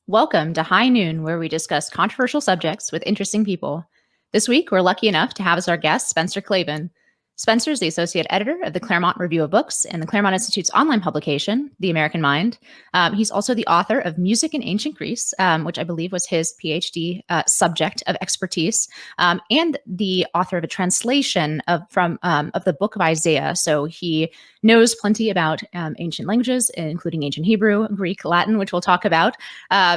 Welcome to High Noon, where we discuss controversial subjects with interesting people. This week, we're lucky enough to have as our guest Spencer Klavan. Spencer is the associate editor of the Claremont Review of Books and the Claremont Institute's online publication, The American Mind. He's also the author of Music in Ancient Greece, which I believe was his PhD subject of expertise, and the author of a translation of the Book of Isaiah. So he knows plenty about ancient languages, including ancient Hebrew, Greek, Latin, which we'll talk about.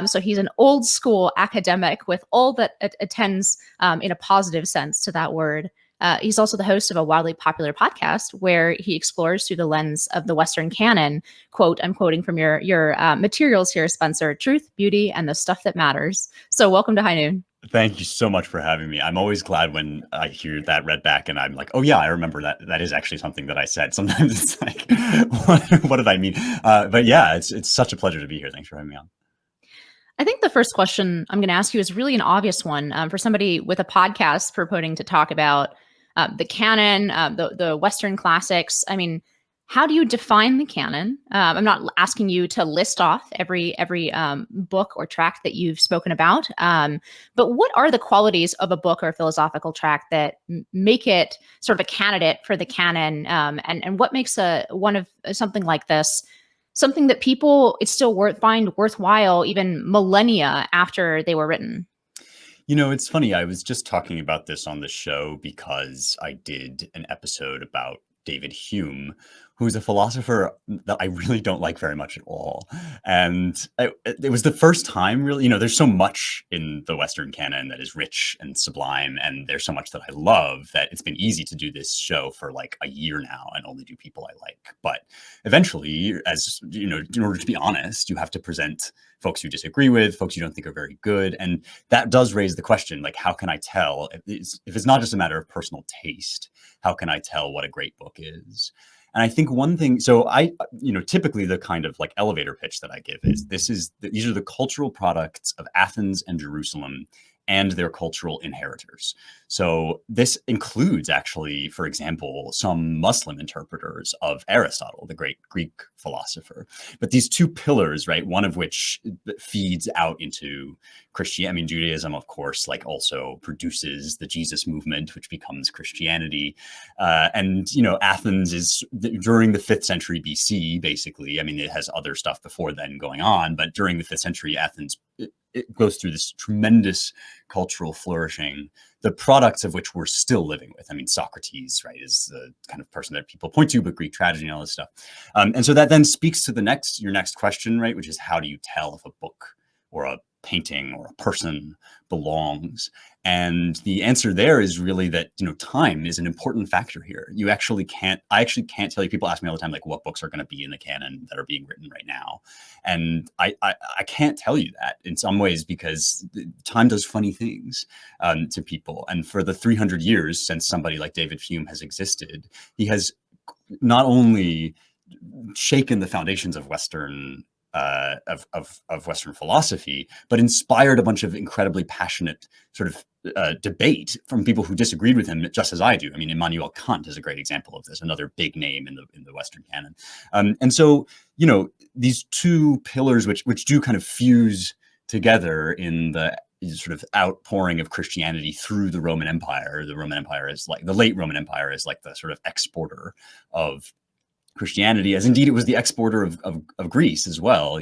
So he's an old school academic with all that attends in a positive sense to that word. He's also the host of a wildly popular podcast where he explores through the lens of the Western canon, quote, I'm quoting from your materials here, Spencer, truth, beauty, and the stuff that matters. So welcome to High Noon. Thank you so much for having me. I'm always glad when I hear that read back and I'm like, oh yeah, I remember that. That is actually something that I said. Sometimes it's like, what did I mean? But yeah, it's such a pleasure to be here. Thanks for having me on. I think the first question I'm going to ask you is really an obvious one for somebody with a podcast purporting to talk about the canon, the Western classics. I mean, how do you define the canon? I'm not asking you to list off every book or tract that you've spoken about, but what are the qualities of a book or a philosophical tract that make it sort of a candidate for the canon, and what makes one of something like this something that people it's still find worthwhile even millennia after they were written? You know, it's funny. I was just talking about this on the show because I did an episode about David Hume, who's a philosopher that I really don't like very much at all. And it was the first time, really, there's so much in the Western canon that is rich and sublime, and there's so much that I love that it's been easy to do this show for like a year now and only do people I like. But eventually, as you know, in order to be honest, you have to present folks you disagree with, folks you don't think are very good. And that does raise the question, like, how can I tell if it's not just a matter of personal taste, how can I tell what a great book is? And I think one thing, so typically the kind of like elevator pitch that I give is these are the cultural products of Athens and Jerusalem and their cultural inheritors. So this includes actually, for example, some Muslim interpreters of Aristotle, the great Greek philosopher. But these two pillars, right, one of which feeds out into Christianity. I mean, Judaism, of course, like also produces the Jesus movement, which becomes Christianity. Athens is during the 5th century BC, basically. I mean, it has other stuff before then going on, but during the 5th century, Athens, it goes through this tremendous cultural flourishing, the products of which we're still living with. I mean, Socrates, right, is the kind of person that people point to, but Greek tragedy and all this stuff. And so that then speaks to your next question, right, which is how do you tell if a book or a painting or a person belongs? And the answer there is really that, time is an important factor here. I actually can't tell you. People ask me all the time, like, what books are going to be in the canon that are being written right now? And I can't tell you that in some ways because time does funny things to people. And for the 300 years since somebody like David Hume has existed, he has not only shaken the foundations of Western Western philosophy, but inspired a bunch of incredibly passionate sort of debate from people who disagreed with him, just as I do. I mean, Immanuel Kant is a great example of this, another big name in the Western canon. And so, these two pillars, which do kind of fuse together in the sort of outpouring of Christianity through the Roman Empire. The Roman Empire is like the late Roman Empire is like the sort of exporter of Christianity, as indeed it was the exporter of Greece as well.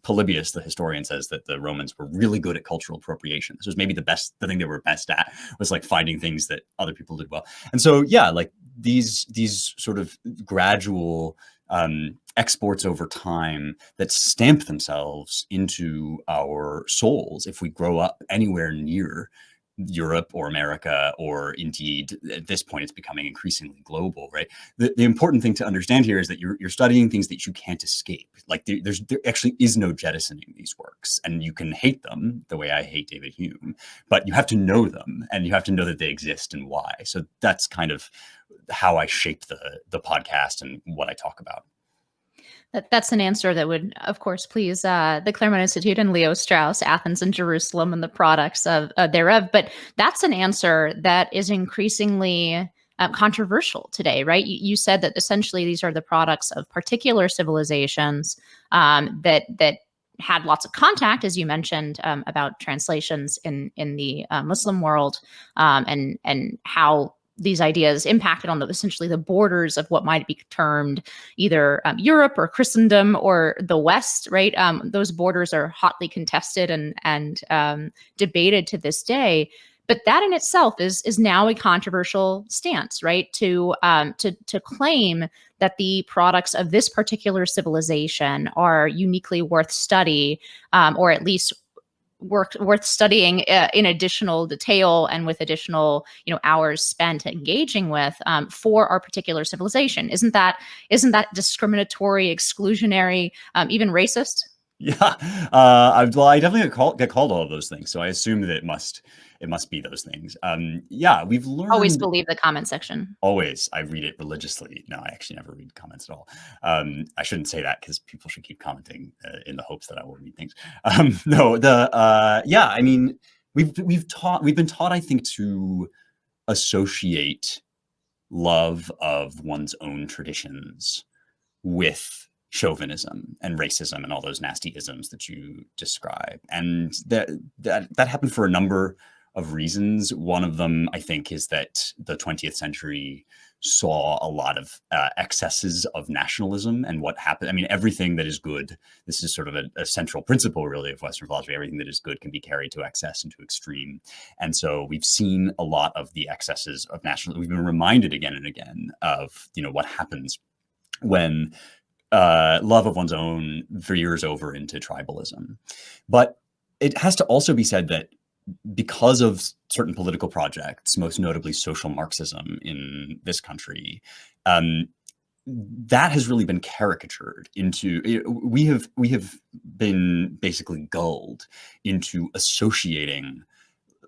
Polybius, the historian, says that the Romans were really good at cultural appropriation. This was maybe the thing they were best at, was like finding things that other people did well. And so, yeah, like these sort of gradual exports over time that stamp themselves into our souls if we grow up anywhere near Europe or America, or indeed at this point it's becoming increasingly global, right? The important thing to understand here is that you're studying things that you can't escape. Like there actually is no jettisoning these works, and you can hate them the way I hate David Hume, but you have to know them and you have to know that they exist and why. So that's kind of how I shape the podcast and what I talk about. That's an answer that would, of course, please the Claremont Institute and Leo Strauss, Athens and Jerusalem, and the products thereof. But that's an answer that is increasingly controversial today, right? You said that essentially these are the products of particular civilizations that had lots of contact, as you mentioned, about translations in the Muslim world, and how these ideas impacted on essentially the borders of what might be termed either Europe or Christendom or the West, right? Those borders are hotly contested and debated to this day. But that in itself is now a controversial stance, right? To claim that the products of this particular civilization are uniquely worth study, or at least worth studying in additional detail and with additional hours spent engaging with, for our particular civilization. Isn't that discriminatory, exclusionary, even racist? Yeah, well, I definitely get called all of those things, so I assume that it must be those things. Yeah, we've Always learned. believe the comment section. Always, I read it religiously. No, I actually never read comments at all. I shouldn't say that because people should keep commenting in the hopes that I will read things. No, yeah, I mean, we've been taught, I think, to associate love of one's own traditions with chauvinism and racism and all those nasty isms that you describe. And that happened for a number of reasons. One of them, I think, is that the 20th century saw a lot of excesses of nationalism. And what happened, I mean, everything that is good, this is sort of a central principle really of Western philosophy, everything that is good can be carried to excess and to extreme. And so we've seen a lot of the excesses of nationalism. We've been reminded again and again of, what happens when love of one's own veers over into tribalism. But it has to also be said that because of certain political projects, most notably social Marxism in this country, that has really been caricatured into. We have been basically gulled into associating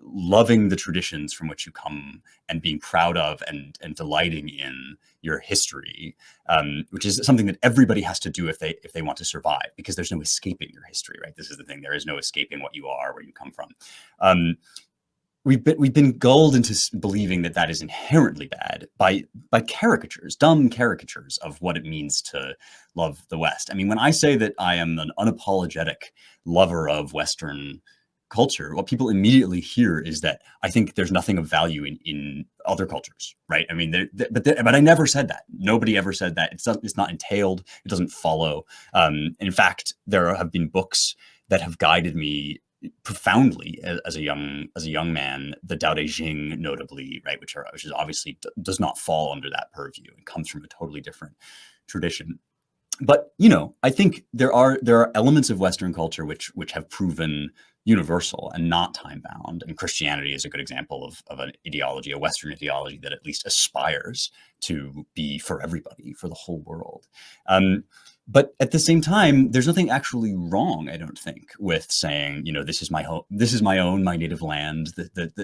loving the traditions from which you come and being proud of and delighting in your history, which is something that everybody has to do if they want to survive, because there's no escaping your history, right? This is the thing. There is no escaping what you are, where you come from. We've been gulled into believing that is inherently bad by caricatures, dumb caricatures of what it means to love the West. I mean, when I say that I am an unapologetic lover of Western culture, what people immediately hear is that I think there's nothing of value in other cultures, right? I mean, but I never said that. Nobody ever said that. It's not entailed. It doesn't follow. In fact, there have been books that have guided me profoundly as a young man. The Tao Te Ching, notably, right, which is obviously does not fall under that purview. It comes from a totally different tradition. But I think there are elements of Western culture which have proven universal and not time bound. And Christianity is a good example of an ideology, a Western ideology that at least aspires to be for everybody, for the whole world. But at the same time, there's nothing actually wrong, I don't think, with saying, this is my home, this is my own, my native land.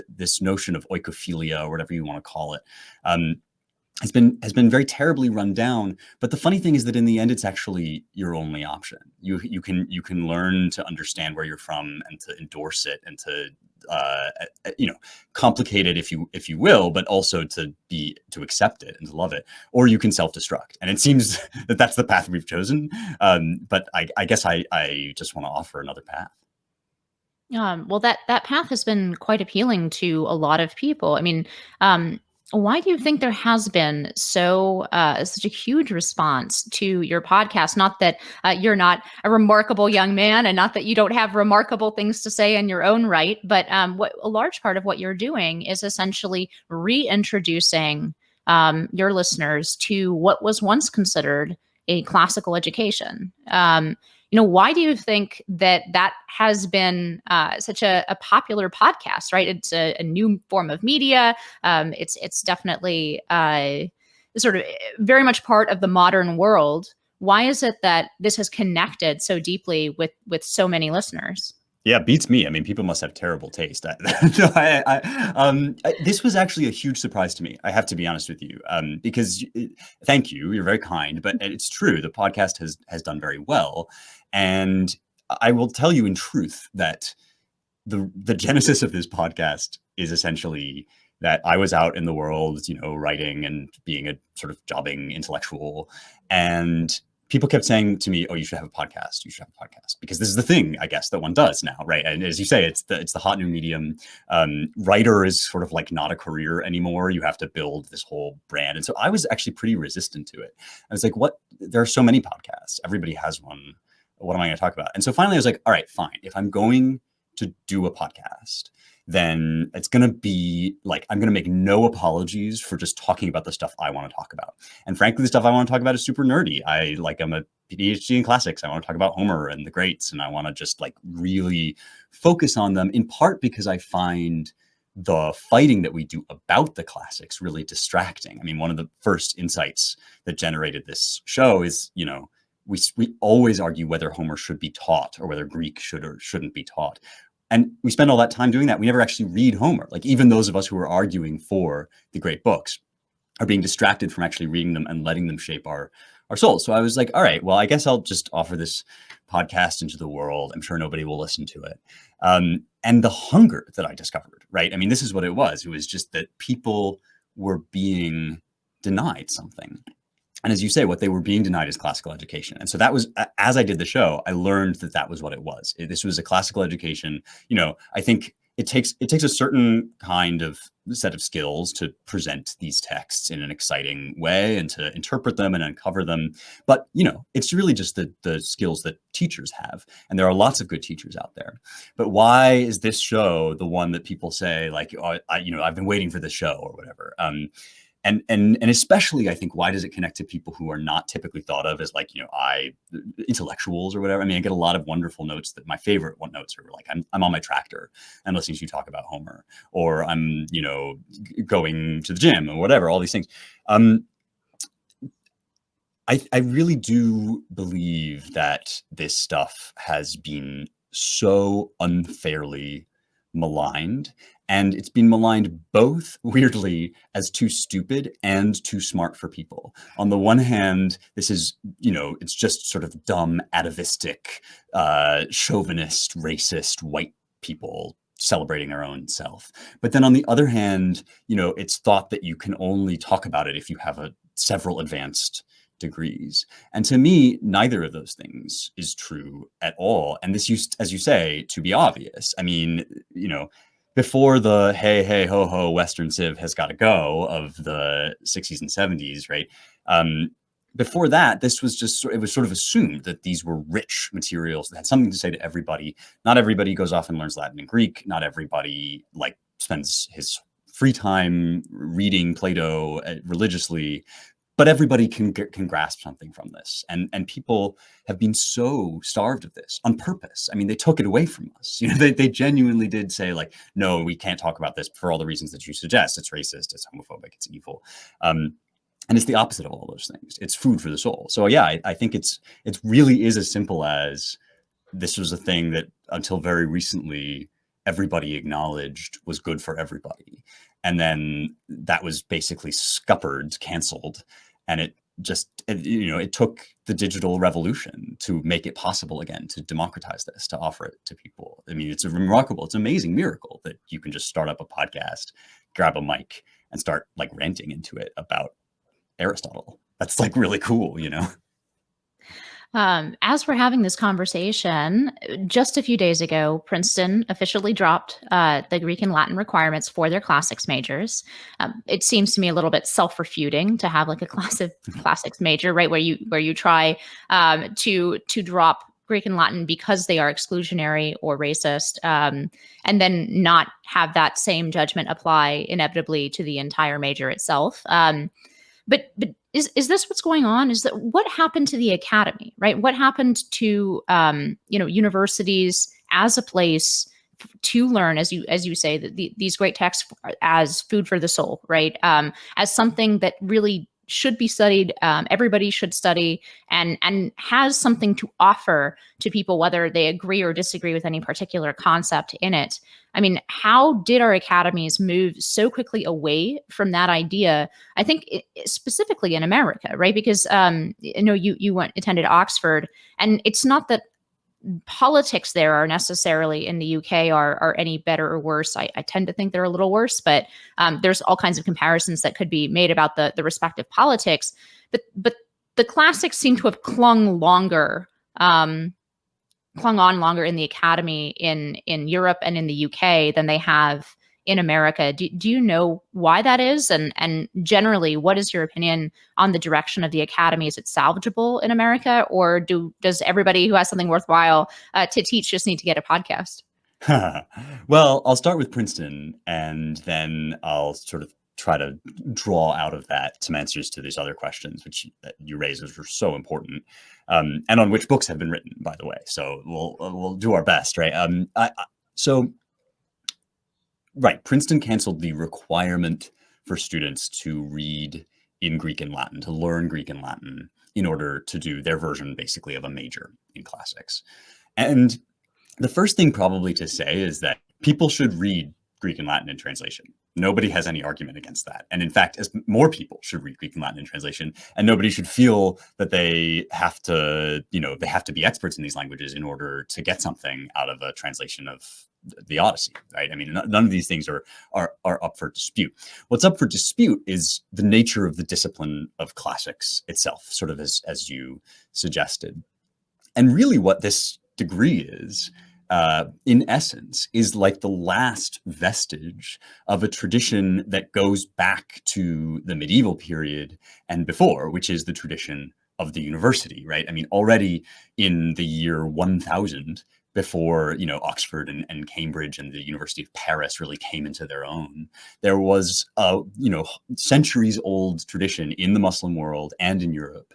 This notion of oikophilia, or whatever you want to call it, has been very terribly run down. But the funny thing is that in the end, it's actually your only option. You can learn to understand where you're from and to endorse it and to complicate it if you will, but also to accept it and to love it, or you can self-destruct. And it seems that that's the path we've chosen. But I guess I just want to offer another path. Well, that path has been quite appealing to a lot of people. I mean, why do you think there has been such a huge response to your podcast? Not that you're not a remarkable young man, and not that you don't have remarkable things to say in your own right, but what a large part of what you're doing is essentially reintroducing your listeners to what was once considered a classical education. Why do you think that has been such a popular podcast, right? It's a new form of media. It's definitely sort of very much part of the modern world. Why is it that this has connected so deeply with so many listeners? Yeah, beats me. I mean, people must have terrible taste. This was actually a huge surprise to me. I have to be honest with you, because thank you. You're very kind, but it's true. The podcast has done very well, and I will tell you in truth that the genesis of this podcast is essentially that I was out in the world, writing and being a sort of jobbing intellectual, and people kept saying to me, "Oh, you should have a podcast. You should have a podcast," because this is the thing, I guess, that one does now, right? And as you say, it's the hot new medium. Writer is sort of like not a career anymore. You have to build this whole brand, and so I was actually pretty resistant to it. I was like, "What? There are so many podcasts. Everybody has one. What am I going to talk about?" And so finally, I was like, "All right, fine. If I'm going to do a podcast, then it's going to be like, I'm going to make no apologies for just talking about the stuff I want to talk about. And frankly, the stuff I want to talk about is super nerdy. I'm a PhD in classics. I want to talk about Homer and the greats. And I want to just like really focus on them, in part because I find the fighting that we do about the classics really distracting. I mean, one of the first insights that generated this show is, we always argue whether Homer should be taught or whether Greek should or shouldn't be taught. And we spend all that time doing that. We never actually read Homer. Like, even those of us who are arguing for the great books are being distracted from actually reading them and letting them shape our souls. So I was like, all right, well, I guess I'll just offer this podcast into the world. I'm sure nobody will listen to it. And the hunger that I discovered, right? I mean, this is what it was. It was just that people were being denied something. And as you say, what they were being denied is classical education. And so that was, as I did the show, I learned that that was what it was. This was a classical education. I think it takes a certain kind of set of skills to present these texts in an exciting way and to interpret them and uncover them. But, it's really just the skills that teachers have. And there are lots of good teachers out there. But why is this show the one that people say, like, oh, I've been waiting for this show or whatever? And especially, I think, why does it connect to people who are not typically thought of as like, intellectuals or whatever? I mean, I get a lot of wonderful notes that my favorite one notes are like, I'm on my tractor and listening to you talk about Homer, or I'm, going to the gym or whatever, all these things. I really do believe that this stuff has been so unfairly maligned. And it's been maligned both, weirdly, as too stupid and too smart for people. On the one hand, this is, it's just sort of dumb, atavistic, chauvinist, racist, white people celebrating their own self. But then on the other hand, it's thought that you can only talk about it if you have several advanced degrees. And to me, neither of those things is true at all. And this used, as you say, to be obvious. I mean, before the hey, hey, ho, ho, Western Civ has got to go of the 60s and 70s, right? Before that, this was just, it was sort of assumed that these were rich materials that had something to say to everybody. Not everybody goes off and learns Latin and Greek. Not everybody spends his free time reading Plato religiously. But everybody can grasp something from this. And people have been so starved of this on purpose. I mean, they took it away from us. They genuinely did say, like, no, we can't talk about this for all the reasons that you suggest. It's racist, it's homophobic, it's evil. And it's the opposite of all those things. It's food for the soul. So yeah, I think it really is as simple as this was a thing that until very recently, everybody acknowledged was good for everybody. And then that was basically scuppered, canceled. And it just, it took the digital revolution to make it possible again, to democratize this, to offer it to people. I mean, it's a amazing miracle that you can just start up a podcast, grab a mic, and start like ranting into it about Aristotle. That's like really cool, As we're having this conversation, just a few days ago, Princeton officially dropped the Greek and Latin requirements for their classics majors. It seems to me a little bit self-refuting to have like a classics major, right, where you try to drop Greek and Latin because they are exclusionary or racist, and then not have that same judgment apply inevitably to the entire major itself. But is this what's going on? Is that what happened to the academy, right? What happened to universities as a place to learn, as you say, that these great texts as food for the soul, right? As something that really should be studied, everybody should study, and has something to offer to people, whether they agree or disagree with any particular concept in it. I mean, how did our academies move so quickly away from that idea? I think specifically in America, right? Because you attended Oxford, and it's not that politics there are necessarily in the UK are any better or worse. I tend to think they're a little worse, but there's all kinds of comparisons that could be made about the respective politics. But the classics seem to have clung on longer in the academy in Europe and in the UK than they have in America. Do you know why that is? And generally, what is your opinion on the direction of the academy? Is it salvageable in America, or does everybody who has something worthwhile to teach just need to get a podcast? Well, I'll start with Princeton, and then I'll sort of try to draw out of that some answers to these other questions, which you raised, which are so important, and on which books have been written, by the way. So we'll do our best, right? Right, Princeton canceled the requirement for students to read in Greek and Latin, to learn Greek and Latin in order to do their version, basically, of a major in classics. And the first thing probably to say is that people should read Greek and Latin in translation. Nobody has any argument against that. And in fact, as more people should read Greek and Latin in translation, and nobody should feel that they have to be experts in these languages in order to get something out of a translation of the Odyssey, right? I mean, none of these things are up for dispute. What's up for dispute is the nature of the discipline of classics itself, sort of as you suggested. And really what this degree is, in essence, is like the last vestige of a tradition that goes back to the medieval period and before, which is the tradition of the university, right? I mean, already in the year 1000, before Oxford and Cambridge and the University of Paris really came into their own, there was a centuries old tradition in the Muslim world and in Europe,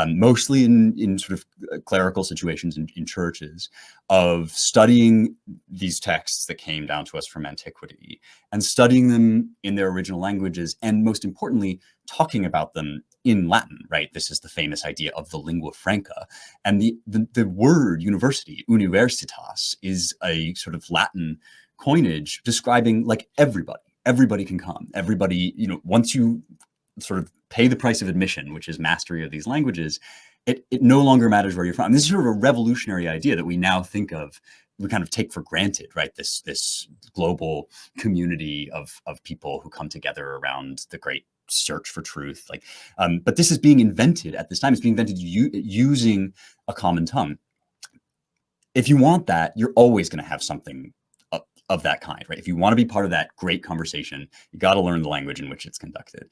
mostly in sort of clerical situations in churches, of studying these texts that came down to us from antiquity and studying them in their original languages, and most importantly, talking about them in Latin, right? This is the famous idea of the lingua franca. And the word university, universitas, is a sort of Latin coinage describing like everybody can come. Everybody, once you sort of pay the price of admission, which is mastery of these languages, it no longer matters where you're from. And this is sort of a revolutionary idea that we now think of, we kind of take for granted, right? This global community of people who come together around the great search for truth. But this is being invented at this time. It's being invented using a common tongue. If you want that, you're always going to have something of that kind, right? If you want to be part of that great conversation, you got to learn the language in which it's conducted.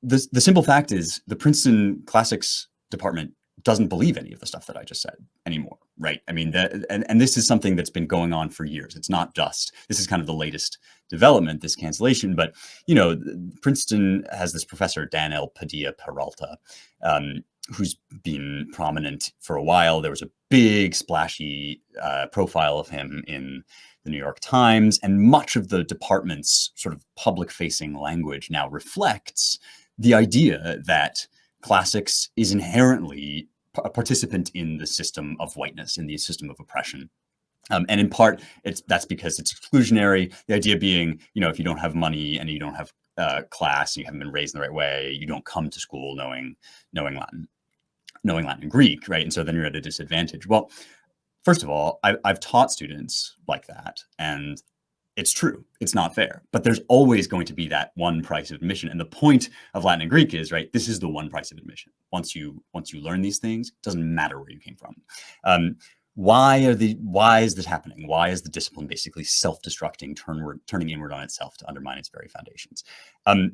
The simple fact is the Princeton Classics department doesn't believe any of the stuff that I just said anymore, right? I mean, and this is something that's been going on for years. It's not just, this is kind of the latest development, this cancellation, but, Princeton has this professor, Dan L. Padilla Peralta, who's been prominent for a while. There was a big splashy profile of him in the New York Times, and much of the department's sort of public-facing language now reflects the idea that classics is inherently a participant in the system of whiteness, in the system of oppression. And in part, that's because it's exclusionary. The idea being, if you don't have money and you don't have class, and you haven't been raised in the right way, you don't come to school knowing Latin and Greek, right? And so then you're at a disadvantage. Well, first of all, I've taught students like that, and it's true. It's not fair. But there's always going to be that one price of admission. And the point of Latin and Greek is, right, this is the one price of admission. Once you learn these things, it doesn't matter where you came from. Why is this happening? Why is the discipline basically self-destructing, turning inward on itself to undermine its very foundations?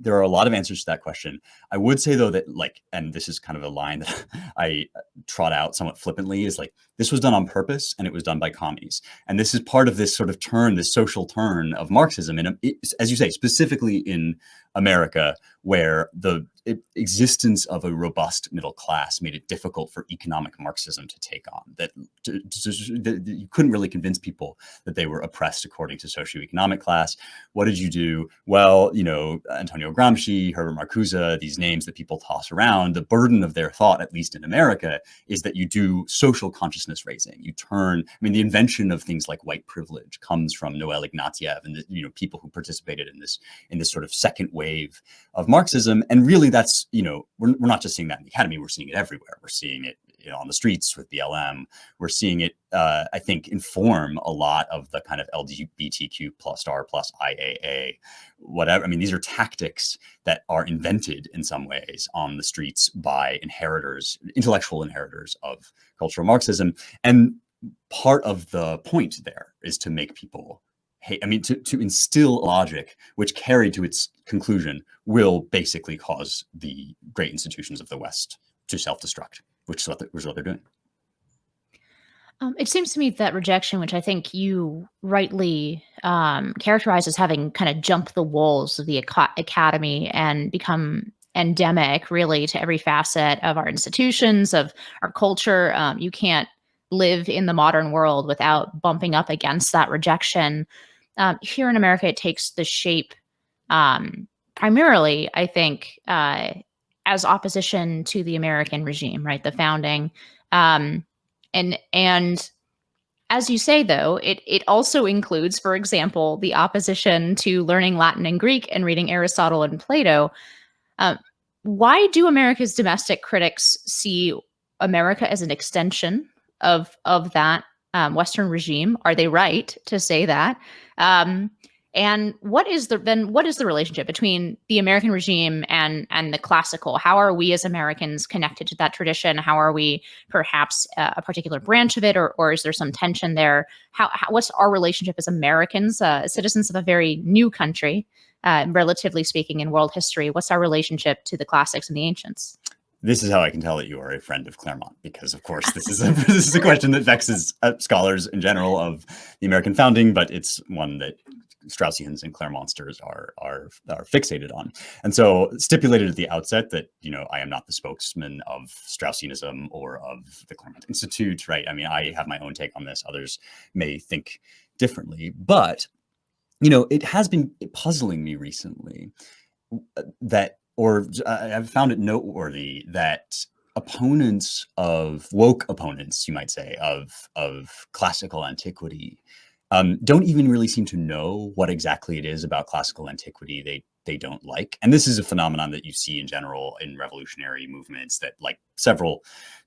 There are a lot of answers to that question. I would say, though, that and this is kind of a line that I trot out somewhat flippantly, is this was done on purpose, and it was done by commies. And this is part of this sort of this social turn of Marxism, and as you say, specifically in America, where the existence of a robust middle class made it difficult for economic Marxism to take on. That you couldn't really convince people that they were oppressed according to socioeconomic class. What did you do? Well, Antonio Gramsci, Herbert Marcuse, these names that people toss around, the burden of their thought, at least in America, is that you do social consciousness raising. You turn, the invention of things like white privilege comes from Noel Ignatieff and people who participated in this sort of second wave of Marxism. And really that's, we're not just seeing that in the academy, we're seeing it everywhere. We're seeing it on the streets with BLM. We're seeing it, I think, inform a lot of the kind of LGBTQ plus star plus IAA, whatever. I mean, these are tactics that are invented in some ways on the streets by intellectual inheritors of cultural Marxism. And part of the point there is to make people hate, to instill logic, which carried to its conclusion will basically cause the great institutions of the West to self-destruct, which is what they're doing. It seems to me that rejection, which I think you rightly characterize as having kind of jumped the walls of the academy and become endemic really to every facet of our institutions, of our culture. You can't live in the modern world without bumping up against that rejection. Here in America, it takes the shape primarily, I think, as opposition to the American regime, right? The founding. And as you say, though, it also includes, for example, the opposition to learning Latin and Greek and reading Aristotle and Plato. Why do America's domestic critics see America as an extension of that Western regime? Are they right to say that? And what is the relationship between the American regime and the classical? How are we as Americans connected to that tradition? How are we perhaps a particular branch of it, or is there some tension there? What's our relationship as Americans, citizens of a very new country, relatively speaking, in world history? What's our relationship to the classics and the ancients? This is how I can tell that you are a friend of Claremont, because, of course, this is a question that vexes scholars in general of the American founding, but it's one that Straussians and Claremontsters are fixated on. And so stipulated at the outset that, I am not the spokesman of Straussianism or of the Claremont Institute, right? I mean, I have my own take on this. Others may think differently. But, it has been puzzling me recently I've found it noteworthy that woke opponents, you might say, of classical antiquity, don't even really seem to know what exactly it is about classical antiquity they don't like. And this is a phenomenon that you see in general in revolutionary movements that, like, several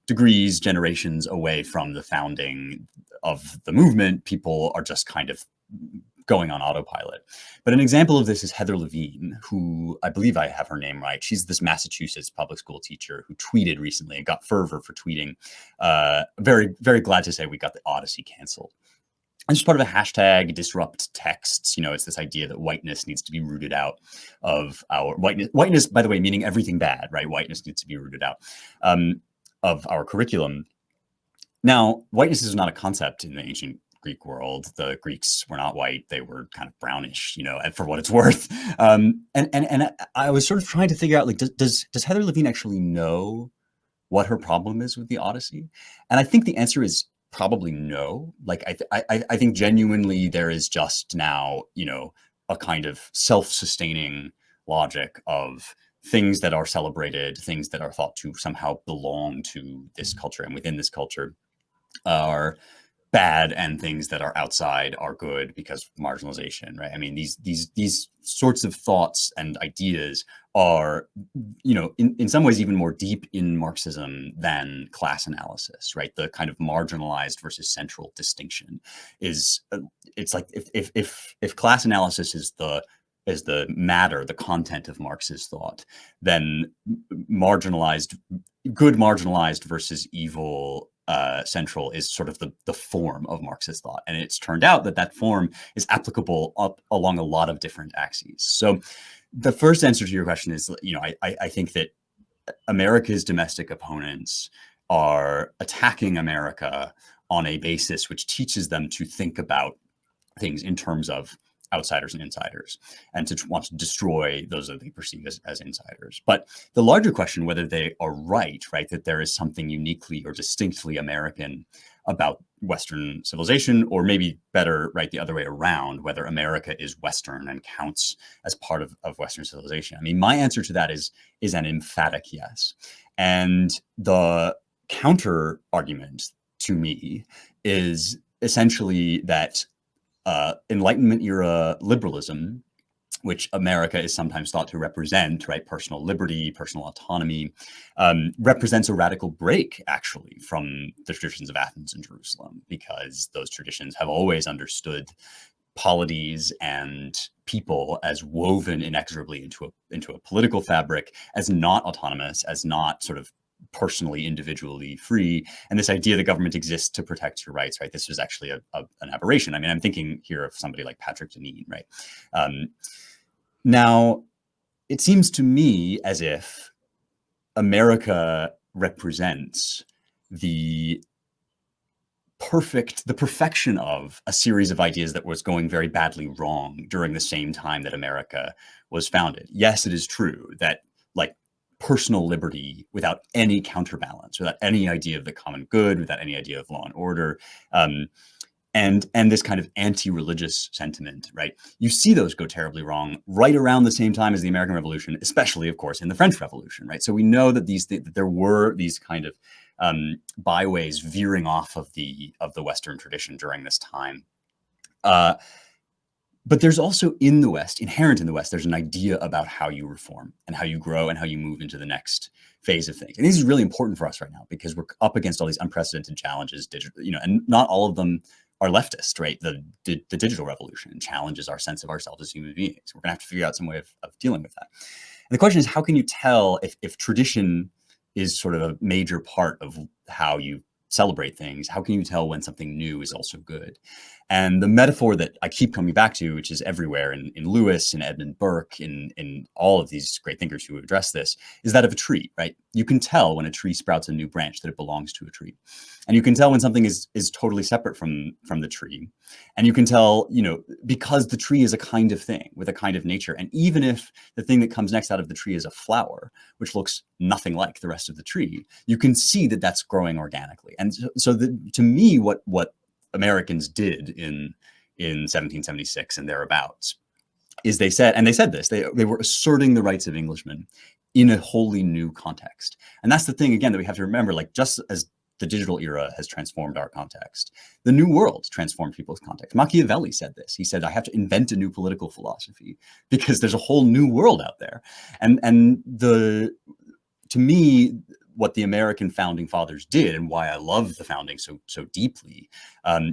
generations away from the founding of the movement, people are just kind of going on autopilot. But an example of this is Heather Levine, who, I believe I have her name right. She's this Massachusetts public school teacher who tweeted recently and got fervor for tweeting. Very, very glad to say we got the Odyssey canceled. And it's part of a hashtag disrupt texts. It's this idea that whiteness needs to be rooted out of our whiteness, by the way, meaning everything bad, right? Whiteness needs to be rooted out of our curriculum. Now, whiteness is not a concept in the ancient Greek world. The Greeks were not white; they were kind of brownish, for what it's worth. And I was sort of trying to figure out, like, does Heather Levine actually know what her problem is with the Odyssey? And I think the answer is probably no. Like, I think genuinely there is just now, a kind of self-sustaining logic of things that are celebrated, things that are thought to somehow belong to this culture and within this culture are bad, and things that are outside are good because of marginalization, right? I mean, these sorts of thoughts and ideas are, in some ways even more deep in Marxism than class analysis, right? The kind of marginalized versus central distinction is, it's like if class analysis is the matter, the content of Marxist thought, then good marginalized versus evil central is sort of the form of Marxist thought. And it's turned out that form is applicable up along a lot of different axes. So the first answer to your question is, I think that America's domestic opponents are attacking America on a basis which teaches them to think about things in terms of outsiders and insiders, and to want to destroy those that they perceive as insiders. But the larger question, whether they are right, that there is something uniquely or distinctly American about Western civilization, or maybe better, the other way around, whether America is Western and counts as part of Western civilization. I mean, my answer to that is an emphatic yes. And the counter argument to me is essentially that Enlightenment era liberalism which America is sometimes thought to represent, right? Personal liberty, personal autonomy, represents a radical break, actually, from the traditions of Athens and Jerusalem, because those traditions have always understood polities and people as woven inexorably into a political fabric, as not autonomous, as not sort of personally, individually free. And this idea that government exists to protect your rights, right? This was actually an aberration. I mean, I'm thinking here of somebody like Patrick Deneen, right? Now, it seems to me as if America represents the perfection of a series of ideas that was going very badly wrong during the same time that America was founded. Yes, it is true that, like, personal liberty without any counterbalance, without any idea of the common good, without any idea of law and order, and this kind of anti-religious sentiment, right? You see those go terribly wrong right around the same time as the American Revolution, especially, of course, in the French Revolution, right? So we know that that there were these kind of byways veering off of the Western tradition during this time. But there's also in the West, inherent in the West, there's an idea about how you reform and how you grow and how you move into the next phase of things. And this is really important for us right now because we're up against all these unprecedented challenges, and not all of them are leftist, right? The digital revolution challenges our sense of ourselves as human beings. We're gonna have to figure out some way of dealing with that. And the question is, how can you tell if tradition is sort of a major part of how you celebrate things? How can you tell when something new is also good? And the metaphor that I keep coming back to, which is everywhere in Lewis and Edmund Burke, in all of these great thinkers who address this, is that of a tree, right? You can tell when a tree sprouts a new branch that it belongs to a tree. And you can tell when something is totally separate from the tree. And you can tell, because the tree is a kind of thing with a kind of nature. And even if the thing that comes next out of the tree is a flower, which looks nothing like the rest of the tree, you can see that that's growing organically. And so to me, what Americans did in 1776 and thereabouts is they said this, they were asserting the rights of Englishmen in a wholly new context. And that's the thing, again, that we have to remember, like, just as the digital era has transformed our context, the new world transformed people's context. Machiavelli said this. He said, I have to invent a new political philosophy because there's a whole new world out there. And to me, what the American founding fathers did, and why I love the founding so deeply,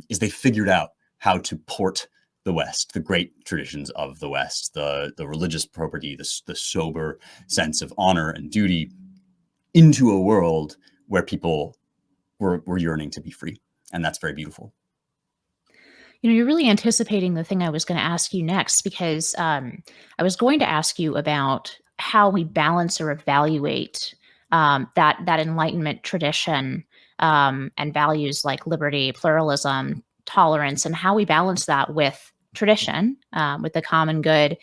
is they figured out how to port the West, the great traditions of the West, the religious property, the sober sense of honor and duty, into a world where people were yearning to be free. And that's very beautiful. You're really anticipating the thing I was going to ask you next, because I was going to ask you about how we balance or evaluate that Enlightenment tradition and values like liberty, pluralism, tolerance, and how we balance that with tradition, with the common good.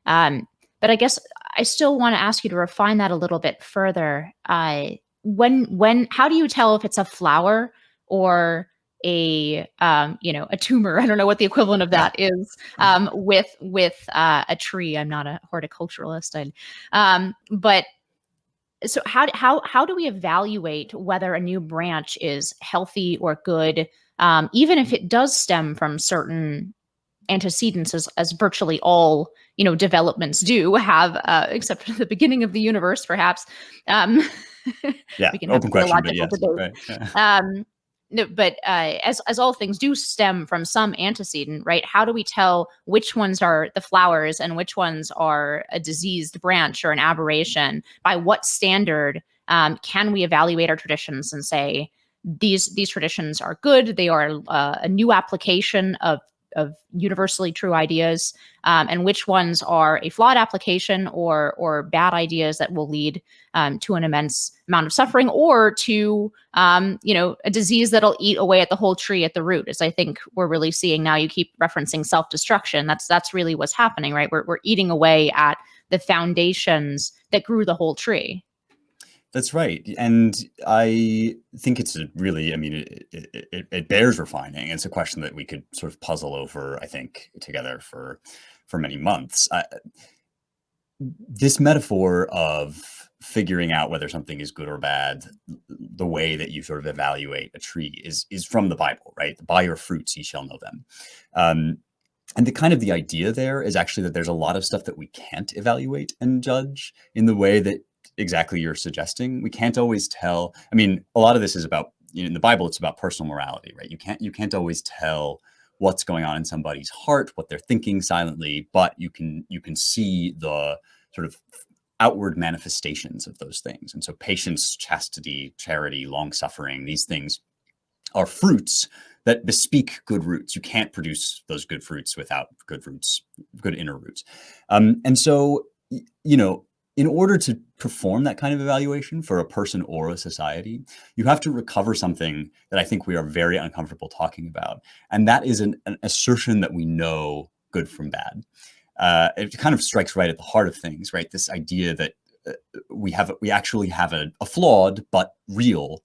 But I guess I still want to ask you to refine that a little bit further. How do you tell if it's a flower or a tumor? I don't know what the equivalent of that is with a tree. I'm not a horticulturalist, but so how do we evaluate whether a new branch is healthy or good, even if it does stem from certain antecedents, as virtually all developments do have, except for the beginning of the universe, perhaps. Yeah, we can have open question, but theological yes, debate. right. Yeah. No, but as all things do stem from some antecedent, right? How do we tell which ones are the flowers and which ones are a diseased branch or an aberration? By what standard can we evaluate our traditions and say these traditions are good? They are a new application of universally true ideas, and which ones are a flawed application or bad ideas that will lead to an immense amount of suffering, or to a disease that'll eat away at the whole tree at the root, as I think we're really seeing now. You keep referencing self-destruction. That's really what's happening, right? We're eating away at the foundations that grew the whole tree. That's right. And I think it's it bears refining. It's a question that we could sort of puzzle over, I think, together for many months. This metaphor of figuring out whether something is good or bad, the way that you sort of evaluate a tree is from the Bible, right? By your fruits ye shall know them. And the idea there is actually that there's a lot of stuff that we can't evaluate and judge in the way that exactly you're suggesting. We can't always tell. I mean, a lot of this is about, in the Bible, it's about personal morality, right? You can't always tell what's going on in somebody's heart, what they're thinking silently, but you can see the sort of outward manifestations of those things. And so patience, chastity, charity, long suffering, these things are fruits that bespeak good roots. You can't produce those good fruits without good roots, good inner roots. And so, in order to perform that kind of evaluation for a person or a society, you have to recover something that I think we are very uncomfortable talking about. And that is an assertion that we know good from bad. It kind of strikes right at the heart of things, right? This idea that we actually have a flawed but real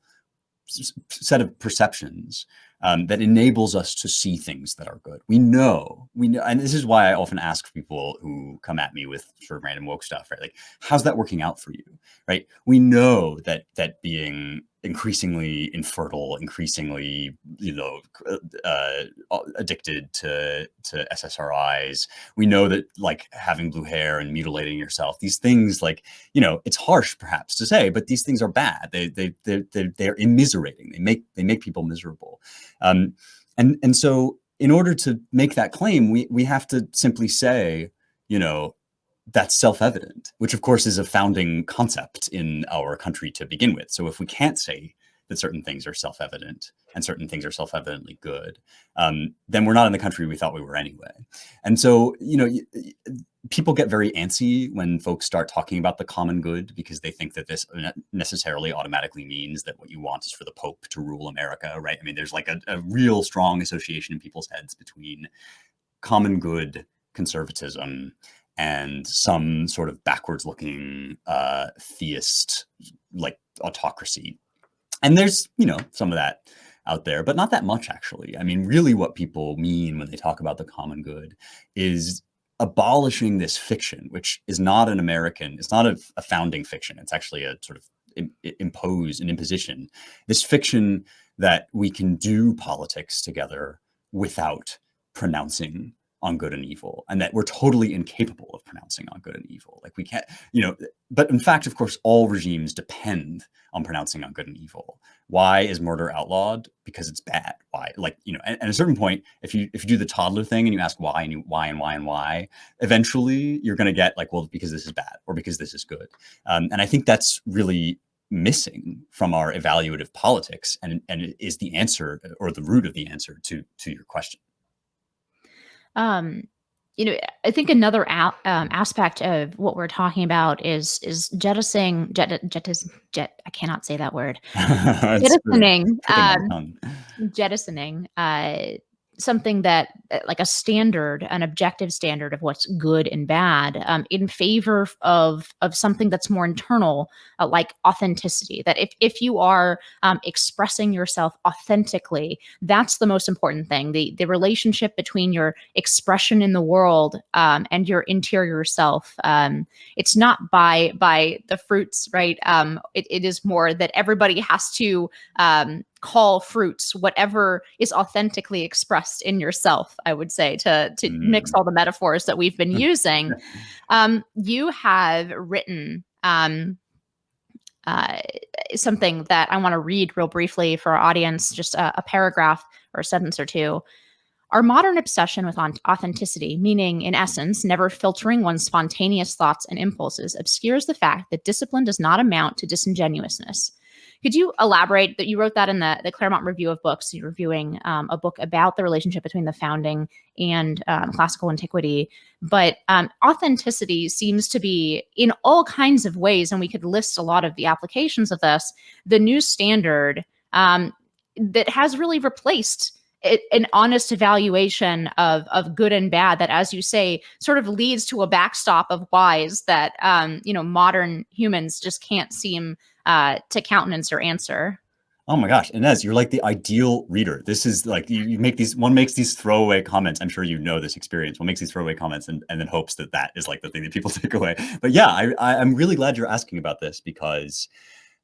set of perceptions that enables us to see things that are good. We know, and this is why I often ask people who come at me with sort of random woke stuff, right? Like, how's that working out for you, right? We know that being increasingly infertile, increasingly, addicted to SSRIs. We know that, like, having blue hair and mutilating yourself, these things, like, it's harsh perhaps to say, but these things are bad. They're immiserating. They make people miserable. And so in order to make that claim, we have to simply say, that's self-evident, which of course is a founding concept in our country to begin with. So if we can't say that certain things are self-evident and certain things are self-evidently good, then we're not in the country we thought we were anyway. And so, people get very antsy when folks start talking about the common good, because they think that this necessarily automatically means that what you want is for the Pope to rule America, right? I mean, there's like a real strong association in people's heads between common good conservatism and some sort of backwards looking theist, like, autocracy. And there's, some of that out there, but not that much, actually. I mean, really what people mean when they talk about the common good is abolishing this fiction, which is not it's not a founding fiction. It's actually a sort of an imposition. This fiction that we can do politics together without pronouncing on good and evil, and that we're totally incapable of pronouncing on good and evil. Like, we can't, but in fact, of course, all regimes depend on pronouncing on good and evil. Why is murder outlawed? Because it's bad. Why? Like, and at a certain point, if you do the toddler thing and you ask why and why, eventually you're going to get, like, well, because this is bad or because this is good. And I think that's really missing from our evaluative politics, and it is the answer, or the root of the answer to your question. Um, I think another aspect of what we're talking about is jettisoning I cannot say that word. It's Jettisoning, tripping on the tongue. jettisoning something that, like, a standard, an objective standard of what's good and bad, in favor of something that's more internal, like authenticity. That if you are expressing yourself authentically, that's the most important thing. The relationship between your expression in the world and your interior self. It's not by the fruits, right? It is more that everybody has to call fruits whatever is authentically expressed in yourself, I would say, to mix all the metaphors that we've been using. You have written something that I want to read real briefly for our audience, just a paragraph or a sentence or two. Our modern obsession with authenticity, meaning, in essence, never filtering one's spontaneous thoughts and impulses, obscures the fact that discipline does not amount to disingenuousness. Could you elaborate that you wrote that in the Claremont Review of Books? You're reviewing a book about the relationship between the founding and classical antiquity. But authenticity seems to be, in all kinds of ways, and we could list a lot of the applications of this, the new standard that has really replaced an honest evaluation of good and bad, that, as you say, sort of leads to a backstop of whys that modern humans just can't seem to countenance or answer. Oh my gosh, Inez, you're like the ideal reader. This is like, you make one makes these throwaway comments. I'm sure you know this experience. One makes these throwaway comments and then hopes that is like the thing that people take away. But yeah, I'm really glad you're asking about this, because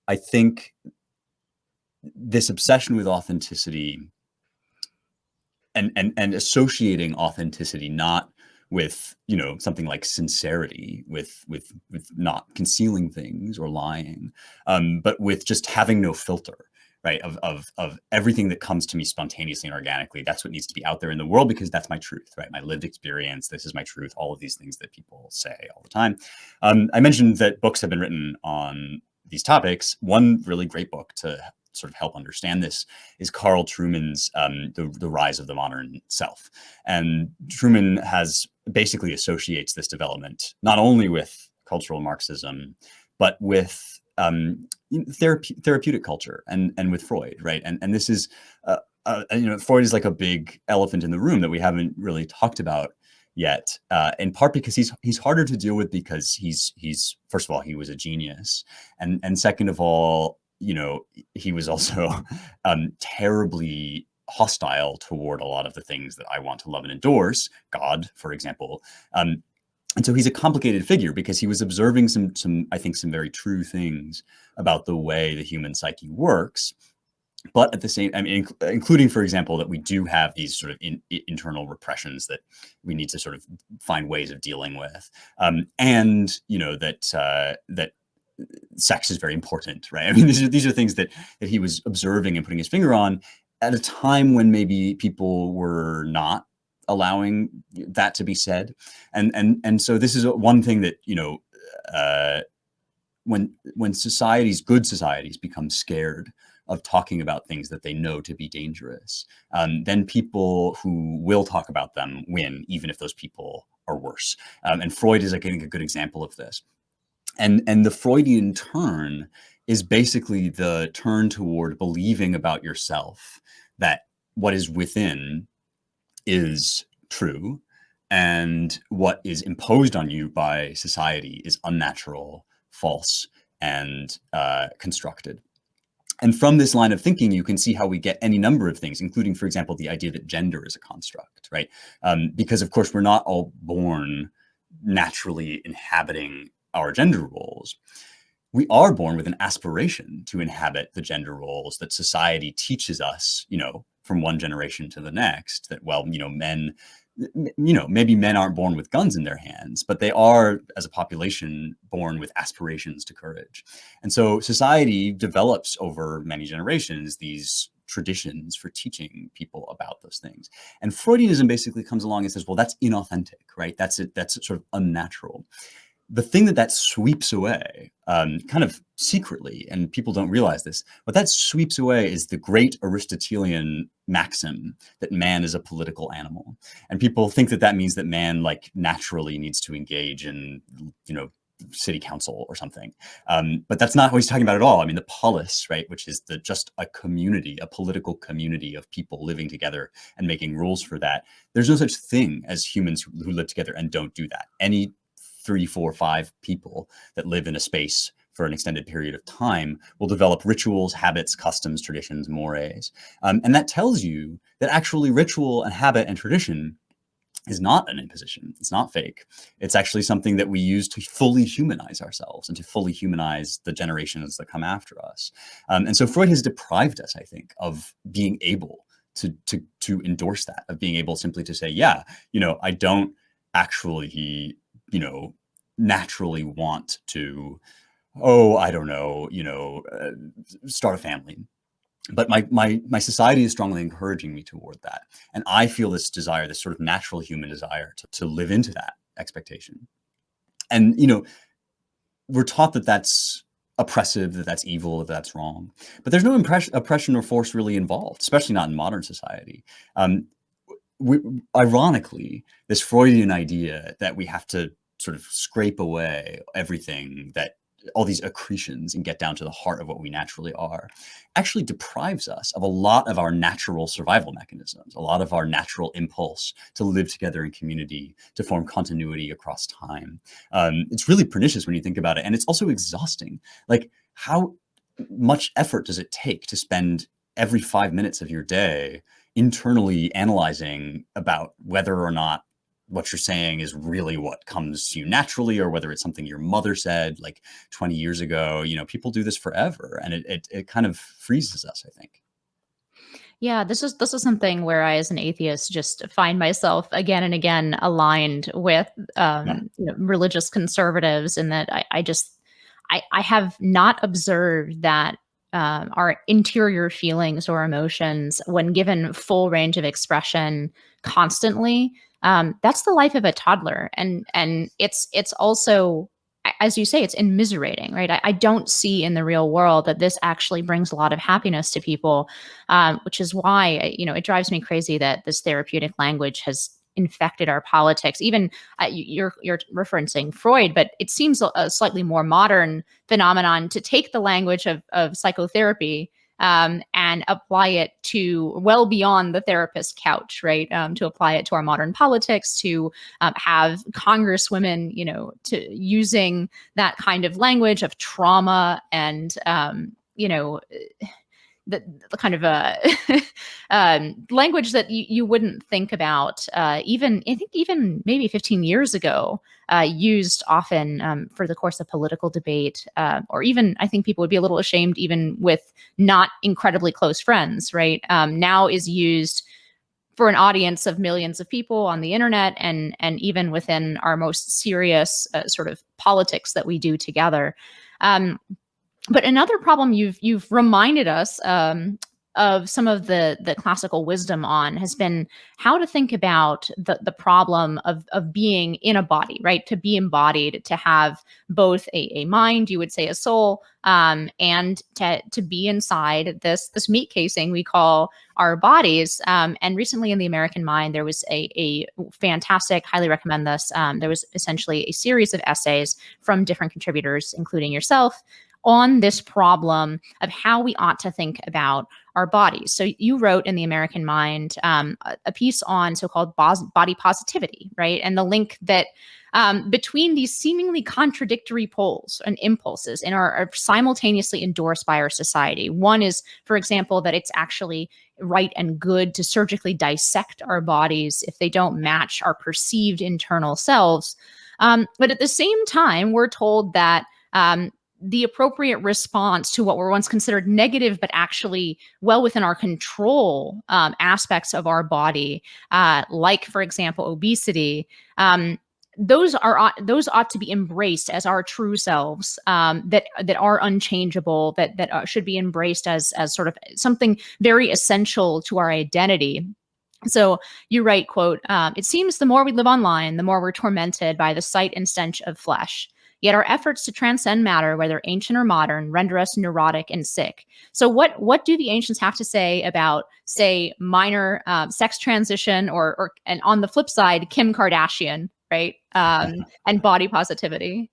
I think this obsession with authenticity and associating authenticity not with, something like sincerity, with not concealing things or lying, but with just having no filter, right? Of everything that comes to me spontaneously and organically. That's what needs to be out there in the world, because that's my truth, right? My lived experience. This is my truth. All of these things that people say all the time. I mentioned that books have been written on these topics. One really great book to sort of help understand this is Carl Trueman's the Rise of the Modern Self. And Trueman basically associates this development not only with cultural Marxism, but with therapeutic culture and with Freud, right? And this is, Freud is like a big elephant in the room that we haven't really talked about yet, in part because he's harder to deal with, because he's first of all, he was a genius, and second of all, he was also terribly hostile toward a lot of the things that I want to love and endorse, God, for example. And so he's a complicated figure, because he was observing some I think some very true things about the way the human psyche works. But at the same, I mean, including, for example, that we do have these sort of internal repressions that we need to sort of find ways of dealing with, and that sex is very important, right? I mean, these are things that he was observing and putting his finger on at a time when maybe people were not allowing that to be said, and so this is one thing that when good societies become scared of talking about things that they know to be dangerous, then people who will talk about them win, even if those people are worse. And Freud is, I think, a good example of this. And the Freudian turn is basically the turn toward believing about yourself that what is within is true, and what is imposed on you by society is unnatural, false, and constructed. And from this line of thinking, you can see how we get any number of things, including, for example, the idea that gender is a construct, right? Because, of course, we're not all born naturally inhabiting our gender roles. We are born with an aspiration to inhabit the gender roles that society teaches us, from one generation to the next, that, well, men, maybe men aren't born with guns in their hands, but they are, as a population, born with aspirations to courage. And so society develops over many generations these traditions for teaching people about those things. And Freudianism basically comes along and says, well, that's inauthentic, right? That's sort of unnatural. The thing that sweeps away, kind of secretly, and people don't realize this, what that sweeps away is the great Aristotelian maxim that man is a political animal. And people think that means that man, like, naturally needs to engage in, city council or something. But that's not what he's talking about at all. I mean, the polis, right, which is just a community, a political community of people living together and making rules for that. There's no such thing as humans who live together and don't do that. Any 3, 4, 5 people that live in a space for an extended period of time will develop rituals, habits, customs, traditions, mores. And that tells you that actually ritual and habit and tradition is not an imposition. It's not fake. It's actually something that we use to fully humanize ourselves and to fully humanize the generations that come after us. And so Freud has deprived us, I think, of being able to endorse that, of being able simply to say, yeah, I don't actually naturally want to, I don't know, start a family. But my society is strongly encouraging me toward that. And I feel this desire, this sort of natural human desire to live into that expectation. And, we're taught that that's oppressive, that that's evil, that that's wrong. But there's no oppression or force really involved, especially not in modern society. Ironically, this Freudian idea that we have to sort of scrape away everything, that all these accretions, and get down to the heart of what we naturally are, actually deprives us of a lot of our natural survival mechanisms, a lot of our natural impulse to live together in community, to form continuity across time. It's really pernicious when you think about it. And it's also exhausting. Like, how much effort does it take to spend every 5 minutes of your day internally analyzing about whether or not what you're saying is really what comes to you naturally, or whether it's something your mother said like 20 years ago? People do this forever, and it kind of freezes us, I think. Yeah, this is something where I, as an atheist, just find myself again and again aligned with Yeah. religious conservatives, in that I have not observed that our interior feelings or emotions, when given full range of expression constantly, that's the life of a toddler, and it's also, as you say, it's immiserating, right? I don't see in the real world that this actually brings a lot of happiness to people, which is why, it drives me crazy that this therapeutic language has infected our politics. Even you're referencing Freud, but it seems a slightly more modern phenomenon to take the language of psychotherapy, and apply it to well beyond the therapist couch, right? To apply it to our modern politics, to have congresswomen, to using that kind of language of trauma and, the kind of language that you wouldn't think about, even I think even maybe 15 years ago, used often for the course of political debate, or even I think people would be a little ashamed even with not incredibly close friends, right? Now is used for an audience of millions of people on the internet, and even within our most serious sort of politics that we do together. Um, but another problem you've reminded us of some of the classical wisdom on has been how to think about the problem of being in a body, right? To be embodied, to have both a mind, you would say a soul, and to be inside this meat casing we call our bodies. And recently in the American Mind, there was a fantastic, highly recommend this. There was essentially a series of essays from different contributors, including yourself, on this problem of how we ought to think about our bodies. So you wrote in the American Mind a piece on so-called body positivity, right? And the link that between these seemingly contradictory poles and impulses and are simultaneously endorsed by our society. One is, for example, that it's actually right and good to surgically dissect our bodies if they don't match our perceived internal selves. But at the same time, we're told that the appropriate response to what were once considered negative, but actually well within our control, aspects of our body, like, for example, obesity, those ought to be embraced as our true selves, that are unchangeable, that should be embraced as sort of something very essential to our identity. So you write, quote, "It seems the more we live online, the more we're tormented by the sight and stench of flesh. Yet our efforts to transcend matter, whether ancient or modern, render us neurotic and sick." So what do the ancients have to say about, say, minor sex transition, and on the flip side, Kim Kardashian, right? And body positivity.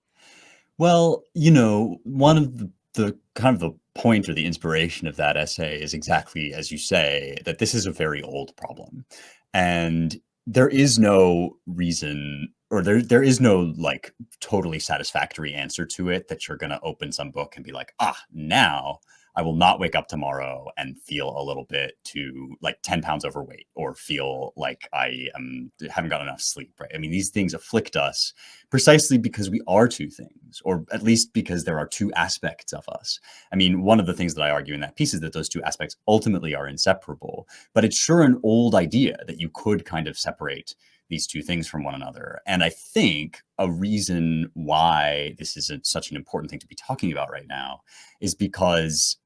Well, one of the kind of the point or the inspiration of that essay is exactly as you say, that this is a very old problem. And there is no reason, or there is no like totally satisfactory answer to it, that you're going to open some book and be like, now I will not wake up tomorrow and feel a little bit too like 10 pounds overweight, or feel like haven't got enough sleep, right? I mean, these things afflict us precisely because we are two things, or at least because there are two aspects of us. I mean, one of the things that I argue in that piece is that those two aspects ultimately are inseparable, but it's sure an old idea that you could kind of separate these two things from one another. And I think a reason why this is such an important thing to be talking about right now is because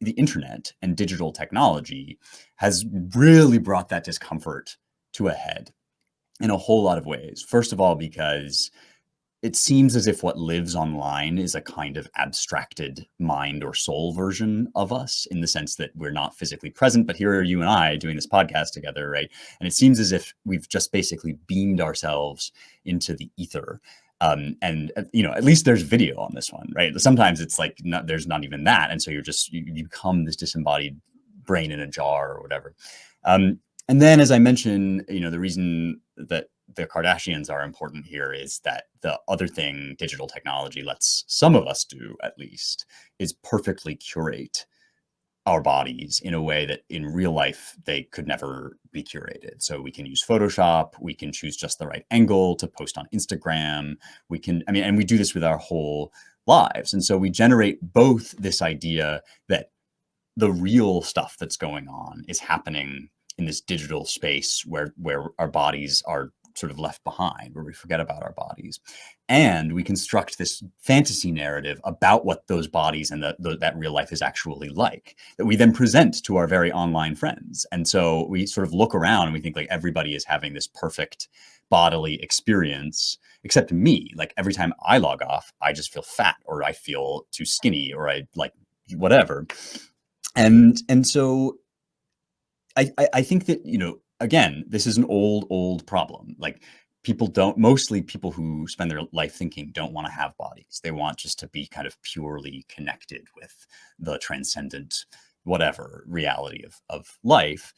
the internet and digital technology has really brought that discomfort to a head in a whole lot of ways. First of all, because it seems as if what lives online is a kind of abstracted mind or soul version of us, in the sense that we're not physically present, but here are you and I doing this podcast together, right? And it seems as if we've just basically beamed ourselves into the ether. And at least there's video on this one, right? Sometimes it's like there's not even that, and so you become this disembodied brain in a jar or whatever. And then, as I mentioned, the reason that the Kardashians are important here is that the other thing digital technology lets some of us do, at least, is perfectly curate our bodies in a way that in real life they could never be curated. So we can use Photoshop, we can choose just the right angle to post on Instagram. And we do this with our whole lives. And so we generate both this idea that the real stuff that's going on is happening in this digital space where our bodies are sort of left behind, where we forget about our bodies. And we construct this fantasy narrative about what those bodies and that real life is actually like, that we then present to our very online friends. And so we sort of look around and we think like everybody is having this perfect bodily experience, except me. Like every time I log off, I just feel fat, or I feel too skinny, or I like whatever. And so I think that, again, this is an old problem. Like mostly people who spend their life thinking don't want to have bodies. They want just to be kind of purely connected with the transcendent, whatever reality of life.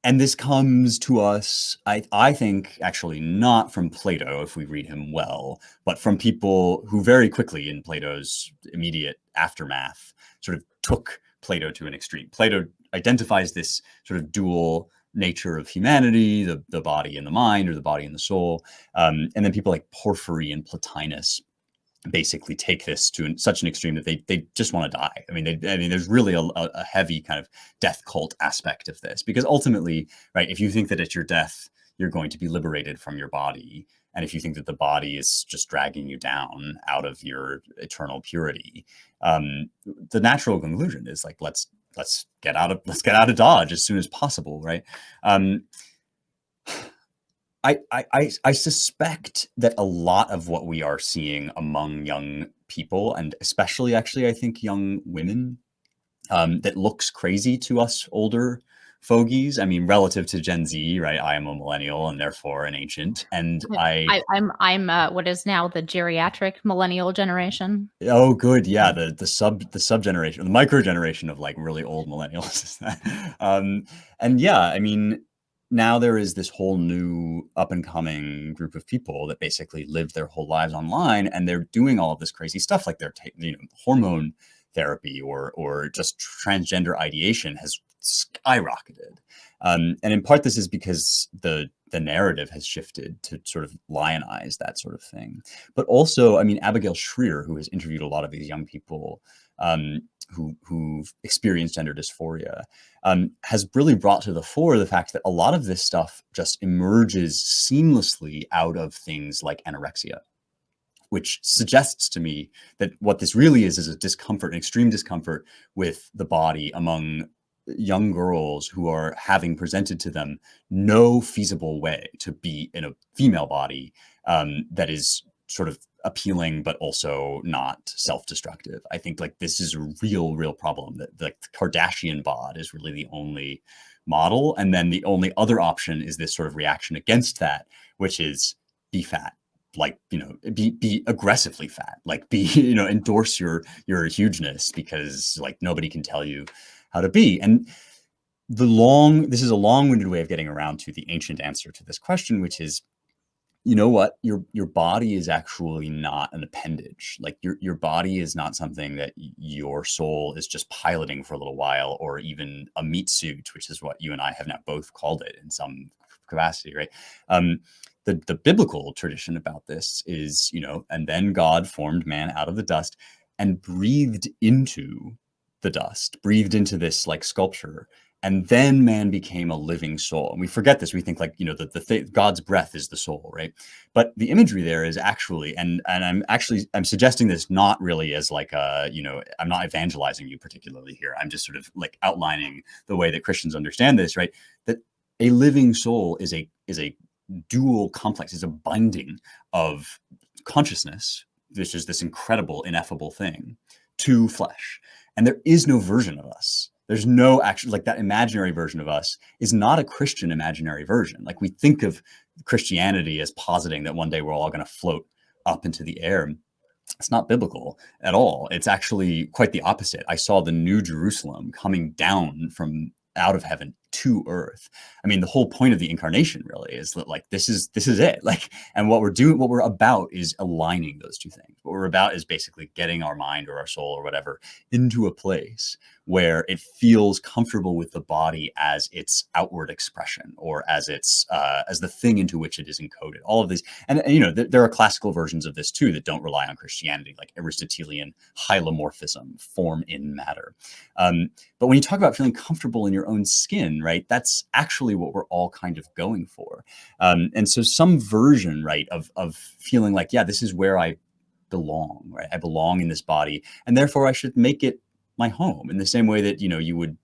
And this comes to us, I think, actually not from Plato, if we read him well, but from people who very quickly in Plato's immediate aftermath sort of took Plato to an extreme. Plato identifies this sort of dual nature of humanity, the body and the mind, or the body and the soul. And then people like Porphyry and Plotinus basically take this to such an extreme that they just want to die. I mean, there's really a heavy kind of death cult aspect of this, because ultimately, right, if you think that at your death, you're going to be liberated from your body, and if you think that the body is just dragging you down out of your eternal purity, the natural conclusion is like, let's get out of Dodge as soon as possible, right? I suspect that a lot of what we are seeing among young people, and especially actually I think young women, that looks crazy to us older fogies. I mean, relative to Gen Z, right? I am a millennial and therefore an ancient. And I'm what is now the geriatric millennial generation. Oh, good. Yeah. The sub generation, the micro generation of like really old millennials. And yeah, I mean, now there is this whole new up and coming group of people that basically live their whole lives online, and they're doing all of this crazy stuff, like they're taking, hormone therapy or just transgender ideation has skyrocketed. And in part, this is because the narrative has shifted to sort of lionize that sort of thing. But also, I mean, Abigail Shrier, who has interviewed a lot of these young people who've experienced gender dysphoria, has really brought to the fore the fact that a lot of this stuff just emerges seamlessly out of things like anorexia, which suggests to me that what this really is a discomfort, an extreme discomfort with the body among young girls who are having presented to them no feasible way to be in a female body that is sort of appealing, but also not self-destructive. I think like this is a real problem, that the Kardashian bod is really the only model. And then the only other option is this sort of reaction against that, which is be fat. Like, be aggressively fat, like endorse your hugeness, because like nobody can tell you how to be. And this is a long-winded way of getting around to the ancient answer to this question, which is, you know what, your body is actually not an appendage. Like your body is not something that your soul is just piloting for a little while, or even a meat suit, which is what you and I have now both called it in some capacity, right? The biblical tradition about this is, and then God formed man out of the dust and breathed into the dust, breathed into this like sculpture. And then man became a living soul. And we forget this. We think like, God's breath is the soul, right? But the imagery there is actually, and I'm suggesting this not really as like I'm not evangelizing you particularly here. I'm just sort of like outlining the way that Christians understand this, right? That a living soul is a dual complex, is a binding of consciousness, which is this incredible, ineffable thing, to flesh. And there is no version of us. There's no actual, like that imaginary version of us is not a Christian imaginary version. Like we think of Christianity as positing that one day we're all going to float up into the air. It's not biblical at all. It's actually quite the opposite. I saw the New Jerusalem coming down from out of heaven to Earth. I mean, the whole point of the incarnation really is that like this is it. Like, and what we're about is aligning those two things. What we're about is basically getting our mind or our soul or whatever into a place where it feels comfortable with the body as its outward expression, or as its as the thing into which it is encoded. All of these, and you know, there are classical versions of this too that don't rely on Christianity, like Aristotelian hylomorphism, form in matter. But when you talk about feeling comfortable in your own skin, right, that's actually what we're all kind of going for. And so some version, right, of feeling like, yeah, this is where I belong, right? I belong in this body, and therefore I should make it my home, in the same way that, you know, you would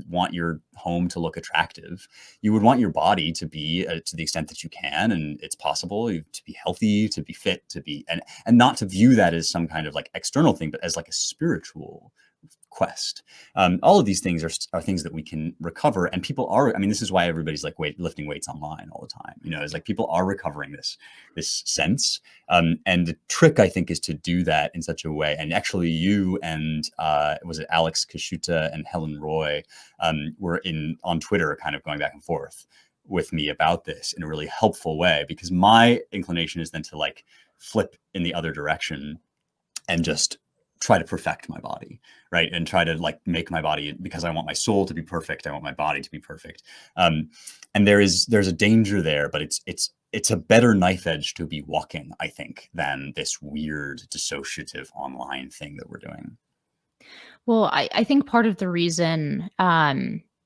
want your home to look attractive. You would want your body to be, to the extent that you can, and it's possible, to be healthy, to be fit, to be, and not to view that as some kind of like external thing, but as like a spiritual quest. All of these things are things that we can recover, and people are. I mean, this is why everybody's like lifting weights online all the time. You know, it's like people are recovering this sense. And the trick, I think, is to do that in such a way. And actually, you and was it Alex Kashuta and Helen Roy were on Twitter, kind of going back and forth with me about this in a really helpful way, because my inclination is then to like flip in the other direction and just try to perfect my body, right? And try to like make my body, because I want my soul to be perfect. I want my body to be perfect. And there's a danger there, but it's a better knife edge to be walking, I think, than this weird dissociative online thing that we're doing. Well, I think part of the reason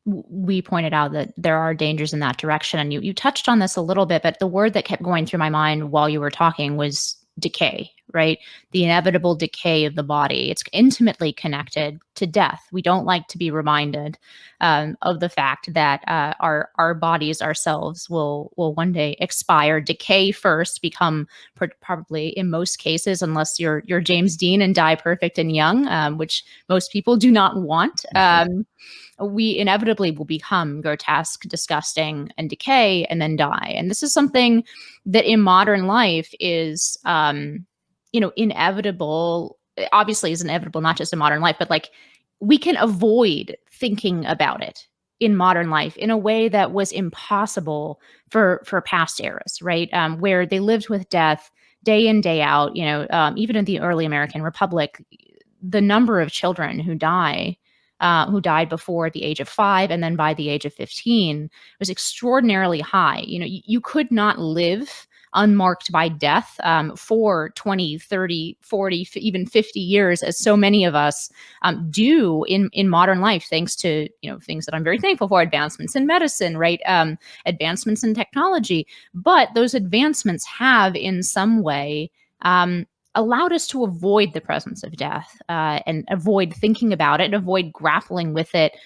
we pointed out that there are dangers in that direction, and you touched on this a little bit, but the word that kept going through my mind while you were talking was decay, right? The inevitable decay of the body. It's intimately connected to death. We don't like to be reminded of the fact that our bodies ourselves will one day expire, decay first, become probably in most cases, unless you're James Dean and die perfect and young, which most people do not want. We inevitably will become grotesque, disgusting, and decay, and then die. And this is something that in modern life is, inevitable. Obviously, is inevitable, not just in modern life, but like we can avoid thinking about it in modern life in a way that was impossible for past eras, right? Where they lived with death day in, day out. Even in the early American Republic, the number of children who died before the age of 5 and then by the age of 15 was extraordinarily high. You could not live unmarked by death for 20, 30, 40, even 50 years, as so many of us do in modern life, thanks to things that I'm very thankful for: advancements in medicine, right? Advancements in technology. But those advancements have in some way allowed us to avoid the presence of death and avoid thinking about it and avoid grappling with it.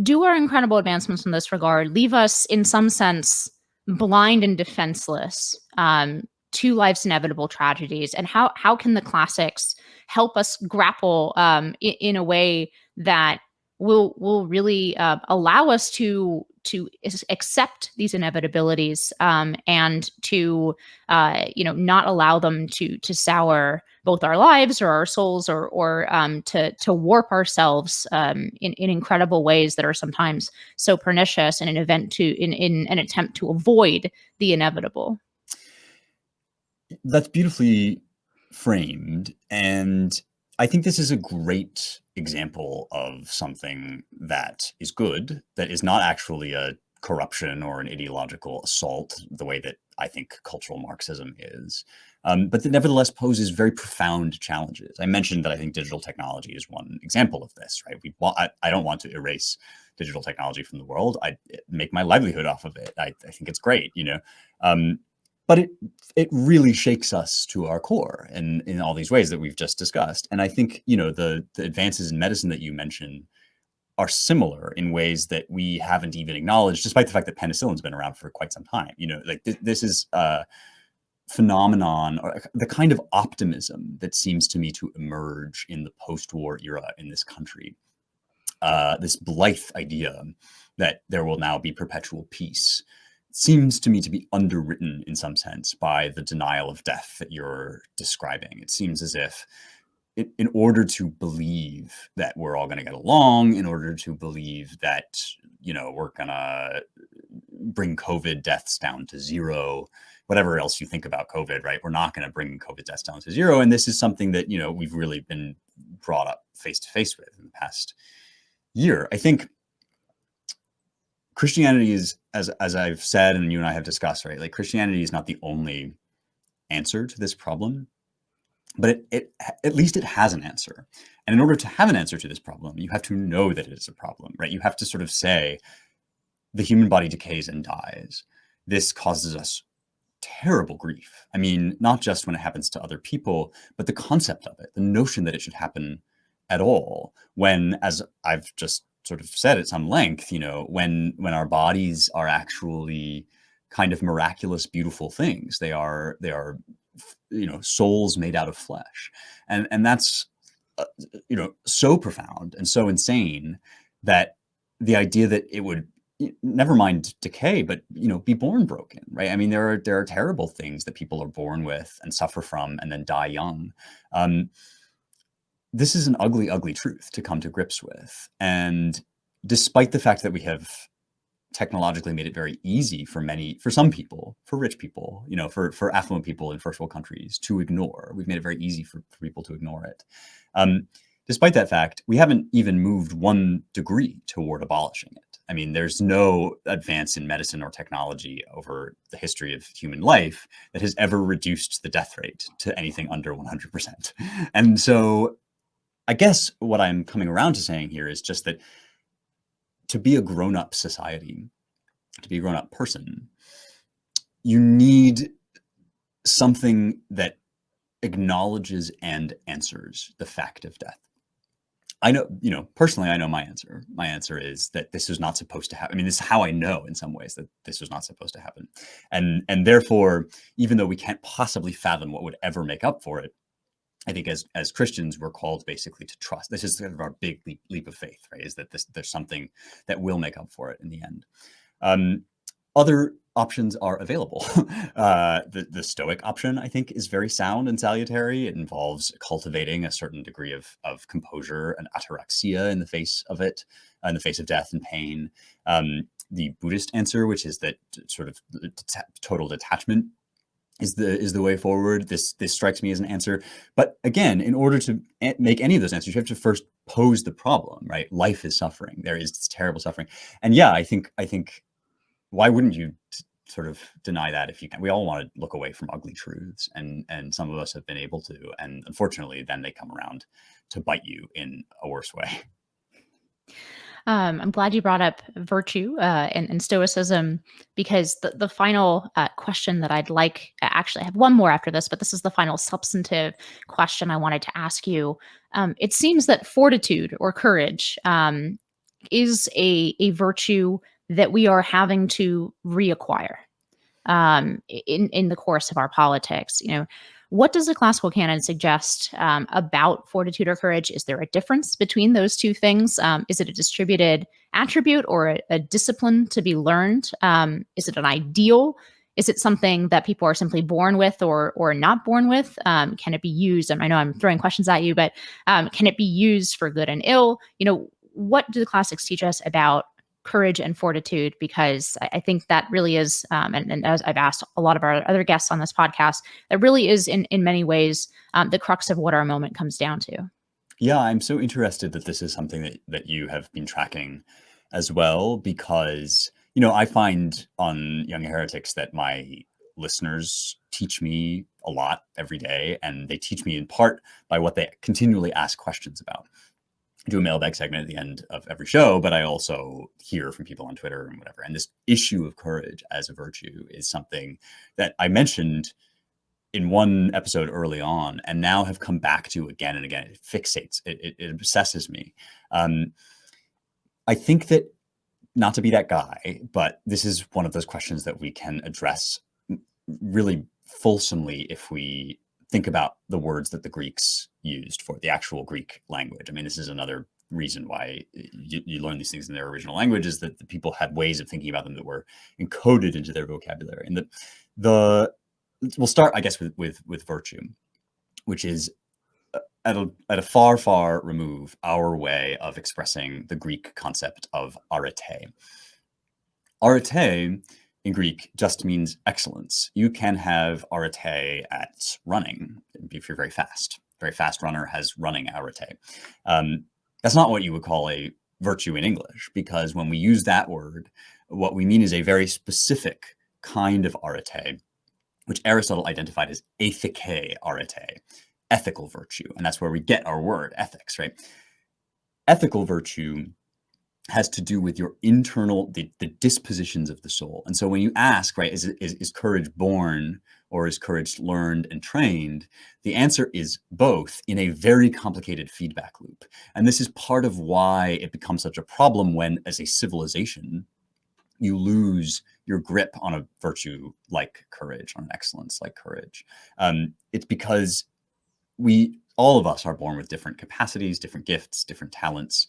Do our incredible advancements in this regard leave us, in some sense, blind and defenseless to life's inevitable tragedies? And how can the classics help us grapple in a way that will really allow us to accept these inevitabilities and to not allow them to sour both our lives or our souls, or to warp ourselves in incredible ways that are sometimes so pernicious in an attempt to avoid the inevitable? That's beautifully framed. And I think this is a great example of something that is good, that is not actually a corruption or an ideological assault, the way that I think cultural Marxism is, but that nevertheless poses very profound challenges. I mentioned that I think digital technology is one example of this, right? I don't want to erase digital technology from the world. I make my livelihood off of it. I think it's great, but it really shakes us to our core in all these ways that we've just discussed. And I think, the advances in medicine that you mentioned are similar in ways that we haven't even acknowledged, despite the fact that penicillin's been around for quite some time. Like this is a phenomenon, or the kind of optimism that seems to me to emerge in the post-war era in this country. This blithe idea that there will now be perpetual peace seems to me to be underwritten in some sense by the denial of death that you're describing. It seems as if in order to believe that we're all going to get along, in order to believe that, we're going to bring COVID deaths down to zero, whatever else you think about COVID, right? We're not going to bring COVID deaths down to zero. And this is something that, we've really been brought up face to face with in the past year. I think Christianity is, as I've said, and you and I have discussed, right? Like, Christianity is not the only answer to this problem, but it at least it has an answer. And in order to have an answer to this problem, you have to know that it is a problem, right? You have to sort of say, the human body decays and dies. This causes us terrible grief. I mean, not just when it happens to other people, but the concept of it, the notion that it should happen at all, when, as I've just sort of said at some length, when our bodies are actually kind of miraculous, beautiful things. They are souls made out of flesh. And that's, so profound and so insane that the idea that it would, never mind decay, but, be born broken, right? I mean, there are terrible things that people are born with and suffer from and then die young. This is an ugly, ugly truth to come to grips with. And despite the fact that we have technologically made it very easy for some people, for rich people, for affluent people in first world countries to ignore. We've made it very easy for people to ignore it. Despite that fact, we haven't even moved 1 degree toward abolishing it. I mean, there's no advance in medicine or technology over the history of human life that has ever reduced the death rate to anything under 100%. And so I guess what I'm coming around to saying here is just that to be a grown-up society, to be a grown-up person, you need something that acknowledges and answers the fact of death. I know, personally, I know my answer. My answer is that this was not supposed to happen. I mean, this is how I know in some ways that this was not supposed to happen. And therefore, even though we can't possibly fathom what would ever make up for it, I think as Christians, we're called basically to trust. This is kind of our big leap of faith, right? Is that there's something that will make up for it in the end. Other options are available. The Stoic option, I think, is very sound and salutary. It involves cultivating a certain degree of composure and ataraxia in the face of it, in the face of death and pain. The Buddhist answer, which is that sort of total detachment, is the way forward. This strikes me as an answer. But again, in order to make any of those answers, you have to first pose the problem, right? Life is suffering. There is this terrible suffering. And yeah, I think why wouldn't you sort of deny that if you can? We all want to look away from ugly truths, and some of us have been able to. And unfortunately, then they come around to bite you in a worse way. I'm glad you brought up virtue and Stoicism, because the final question that I'd like, actually I have one more after this, but this is the final substantive question I wanted to ask you. It seems that fortitude or courage is a virtue that we are having to reacquire in the course of our politics. What does the classical canon suggest about fortitude or courage? Is there a difference between those two things? Is it a distributed attribute or a discipline to be learned? Is it an ideal? Is it something that people are simply born with or not born with? Can it be used? I know I'm throwing questions at you, but can it be used for good and ill? What do the classics teach us about courage and fortitude? Because I think that really is, and as I've asked a lot of our other guests on this podcast, that really is in many ways the crux of what our moment comes down to. Yeah, I'm so interested that this is something that you have been tracking as well, because, I find on Young Heretics that my listeners teach me a lot every day, and they teach me in part by what they continually ask questions about. I do a mailbag segment at the end of every show, but I also hear from people on Twitter and whatever. And this issue of courage as a virtue is something that I mentioned in one episode early on, and now have come back to again and again. It fixates, it obsesses me. I think that, not to be that guy, but this is one of those questions that we can address really fulsomely if we think about the words that the Greeks used for the actual Greek language. I mean, this is another reason why you learn these things in their original language, is that the people had ways of thinking about them that were encoded into their vocabulary. And we'll start, I guess, with virtue, which is at a far, far remove our way of expressing the Greek concept of arete. Arete in Greek just means excellence. You can have arete at running if you're very fast. Very fast runner has running arete. That's not what you would call a virtue in English, because when we use that word, what we mean is a very specific kind of arete, which Aristotle identified as ethike arete, ethical virtue. And that's where we get our word ethics, right? Ethical virtue has to do with your internal, the dispositions of the soul. And so when you ask, right, is courage born or is courage learned and trained? The answer is both, in a very complicated feedback loop. And this is part of why it becomes such a problem when, as a civilization, you lose your grip on a virtue like courage, on an excellence like courage. It's because all of us are born with different capacities, different gifts, different talents.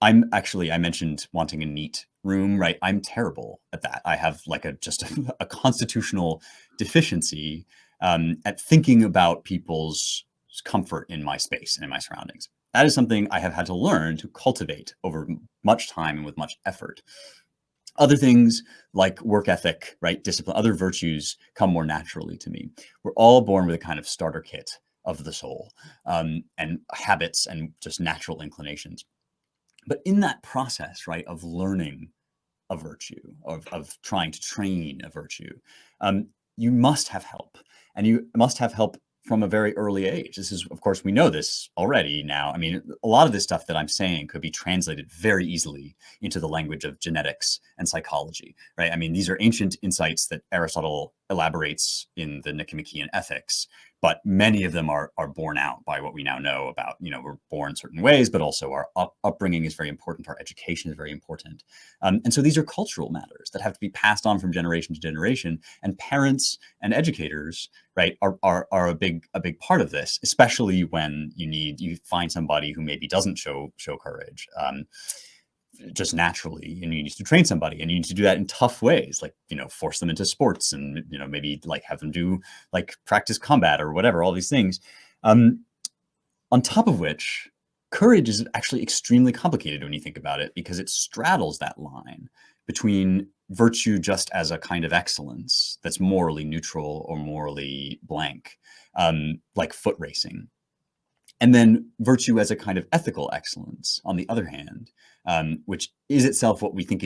I mentioned wanting a neat room, right? I'm terrible at that. I have like just a constitutional deficiency at thinking about people's comfort in my space and in my surroundings. That is something I have had to learn to cultivate over much time and with much effort. Other things like work ethic, right, discipline, other virtues come more naturally to me. We're all born with a kind of starter kit of the soul, and habits and just natural inclinations. But in that process, right, of learning a virtue, of trying to train a virtue, you must have help, and you must have help from a very early age. This is, of course, we know this already now. I mean, a lot of this stuff that I'm saying could be translated very easily into the language of genetics and psychology, right? I mean, these are ancient insights that Aristotle elaborates in the Nicomachean Ethics, but many of them are borne out by what we now know about, we're born certain ways, but also our upbringing is very important. Our education is very important. And so these are cultural matters that have to be passed on from generation to generation, and parents and educators, right, are a big part of this, especially when you find somebody who maybe doesn't show courage just naturally, and you need to train somebody, and you need to do that in tough ways, like force them into sports, and maybe like have them do like practice combat or whatever, all these things. On top of which, courage is actually extremely complicated when you think about it, because it straddles that line between virtue just as a kind of excellence that's morally neutral or morally blank, like foot racing, and then virtue as a kind of ethical excellence, on the other hand, which is itself what we think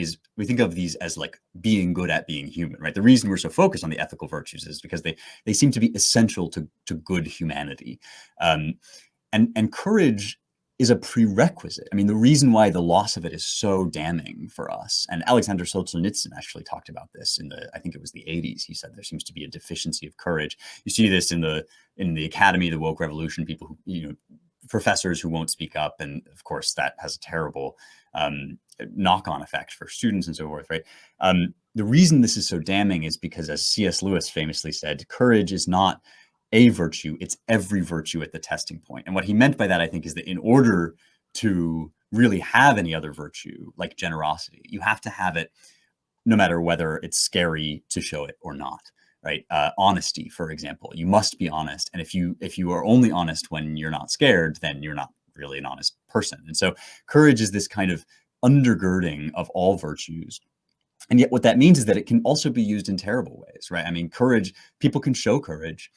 of these as like being good at being human, right? The reason we're so focused on the ethical virtues is because they seem to be essential to good humanity. And courage is a prerequisite. I mean, the reason why the loss of it is so damning for us, and Alexander Solzhenitsyn actually talked about this I think it was the 80s. He said there seems to be a deficiency of courage. You see this in the academy, the woke revolution, people who, professors who won't speak up. And of course, that has a terrible knock-on effect for students and so forth, right? The reason this is so damning is because, as C.S. Lewis famously said, courage is not a virtue, it's every virtue at the testing point. And what he meant by that, I think, is that in order to really have any other virtue, like generosity, you have to have it no matter whether it's scary to show it or not, right? Honesty, for example, you must be honest. And if you are only honest when you're not scared, then you're not really an honest person. And so courage is this kind of undergirding of all virtues. And yet what that means is that it can also be used in terrible ways, right? I mean, courage, people can show courage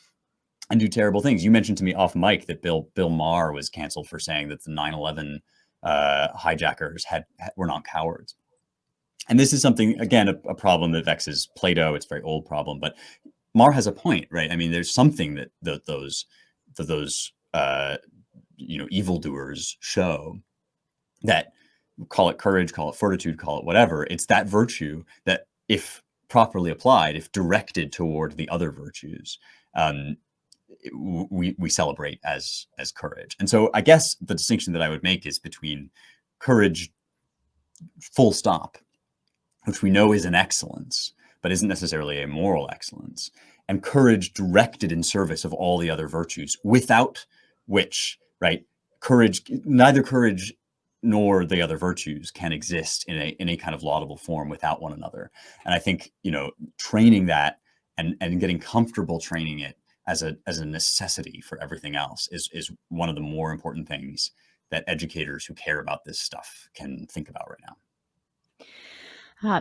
and do terrible things. You mentioned to me off mic that Bill Maher was canceled for saying that the 9/11 hijackers were not cowards. And this is something, again, a problem that vexes Plato. It's a very old problem, but Maher has a point, right? I mean, there's something that those evildoers show, that, call it courage, call it fortitude, call it whatever. It's that virtue that, if properly applied, if directed toward the other virtues, we celebrate as courage. And so I guess the distinction that I would make is between courage full stop, which we know is an excellence, but isn't necessarily a moral excellence, and courage directed in service of all the other virtues, without which, right, neither courage nor the other virtues can exist in a kind of laudable form without one another. And I think, training that and getting comfortable training it, as a necessity for everything else is one of the more important things that educators who care about this stuff can think about right now.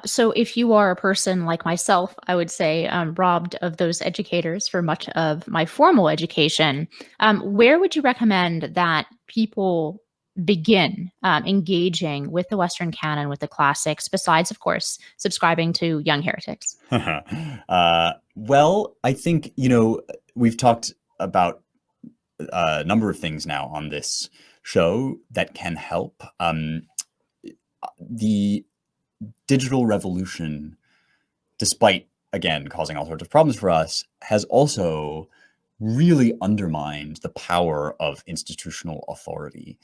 So, if you are a person like myself, I would say robbed of those educators for much of my formal education, where would you recommend that people begin engaging with the Western canon, with the classics, besides, of course, subscribing to Young Heretics? Well, I think, we've talked about a number of things now on this show that can help. The digital revolution, despite, again, causing all sorts of problems for us, has also really undermined the power of institutional authority.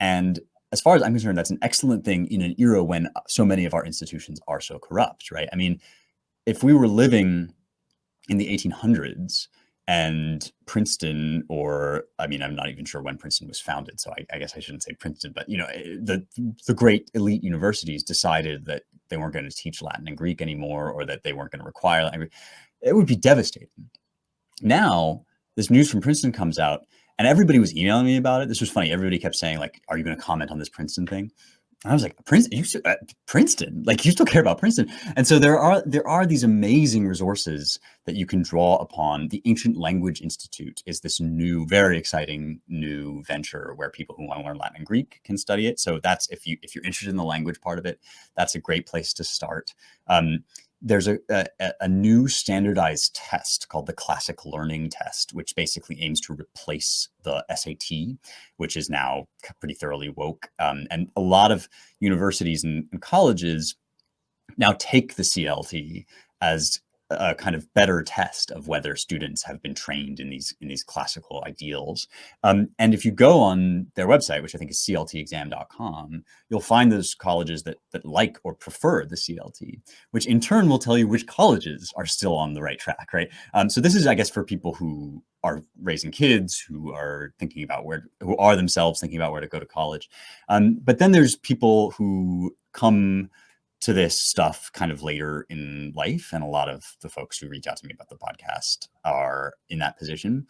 And as far as I'm concerned, that's an excellent thing in an era when so many of our institutions are so corrupt, right? I mean, if we were living in the 1800s and Princeton, or I mean, I'm not even sure when Princeton was founded, so I guess I shouldn't say Princeton, but the great elite universities decided that they weren't going to teach Latin and Greek anymore, or that they weren't going to require Latin and Greek, it would be devastating. Now, this news from Princeton comes out, and everybody was emailing me about it. This was funny. Everybody kept saying, like, "Are you going to comment on this Princeton thing?" I was like, Princeton? Like, you still care about Princeton? And so there are these amazing resources that you can draw upon. The Ancient Language Institute is this new, very exciting new venture where people who want to learn Latin and Greek can study it. So that's, if you're interested in the language part of it, that's a great place to start. There's a new standardized test called the Classic Learning Test, which basically aims to replace the SAT, which is now pretty thoroughly woke. And a lot of universities and colleges now take the CLT as a kind of better test of whether students have been trained in these classical ideals. And if you go on their website, which I think is cltexam.com, you'll find those colleges that like or prefer the CLT, which in turn will tell you which colleges are still on the right track, right? So this is, I guess, for people who are raising kids, who are thinking about who are themselves thinking about where to go to college. But then there's people who come to this stuff kind of later in life. And a lot of the folks who reach out to me about the podcast are in that position.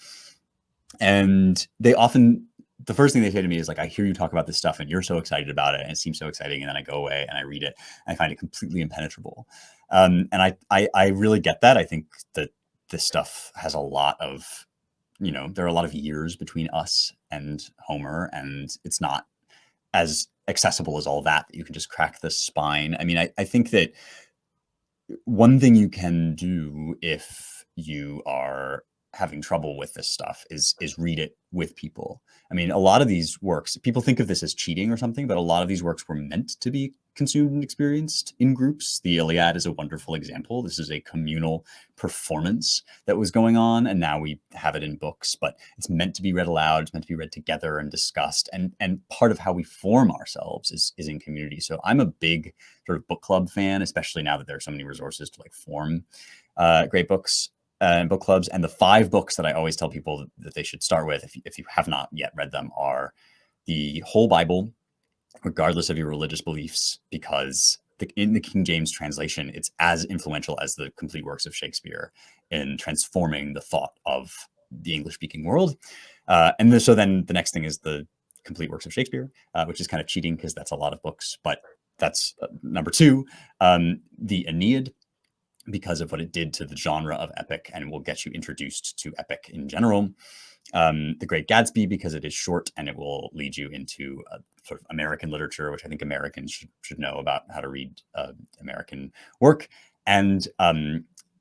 And they often, the first thing they say to me is like, I hear you talk about this stuff and you're so excited about it and it seems so exciting. And then I go away and I read it and I find it completely impenetrable. And I really get that. I think that this stuff has a lot of, there are a lot of years between us and Homer, and it's not as accessible as all that you can just crack the spine. I mean, I think that one thing you can do if you are having trouble with this stuff is read it with people. I mean, a lot of these works, people think of this as cheating or something, but a lot of these works were meant to be consumed and experienced in groups. The Iliad is a wonderful example. This is a communal performance that was going on, and now we have it in books, but it's meant to be read aloud. It's meant to be read together and discussed. And part of how we form ourselves is in community. So I'm a big sort of book club fan, especially now that there are so many resources to like form great books and book clubs. And the 5 books that I always tell people that they should start with, if you have not yet read them, are the whole Bible, regardless of your religious beliefs, because in the King James translation, it's as influential as the complete works of Shakespeare in transforming the thought of the English-speaking world. So then the next thing is the complete works of Shakespeare, which is kind of cheating because that's a lot of books, but that's number 2. The Aeneid, because of what it did to the genre of epic and will get you introduced to epic in general. The Great Gatsby, because it is short and it will lead you into sort of American literature, which I think Americans should know about how to read American work. And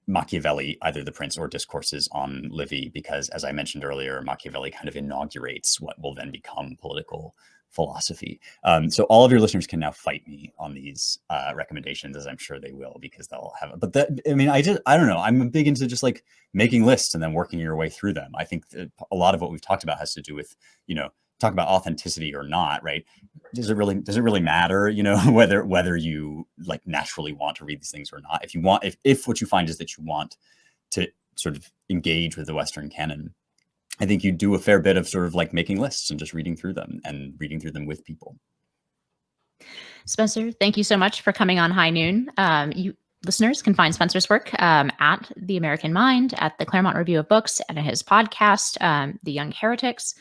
Machiavelli, either The Prince or Discourses on Livy, because as I mentioned earlier, Machiavelli kind of inaugurates what will then become political philosophy. So all of your listeners can now fight me on these recommendations, as I'm sure they will, because they'll have it. But I don't know. I'm big into just like making lists and then working your way through them. I think that a lot of what we've talked about has to do with, talk about authenticity or not, right? Does it really matter, whether you like naturally want to read these things or not? If what you find is that you want to sort of engage with the Western canon, I think you do a fair bit of sort of like making lists and just reading through them with people. Spencer, thank you so much for coming on High Noon. Listeners can find Spencer's work at The American Mind, at the Claremont Review of Books, and his podcast, The Young Heretics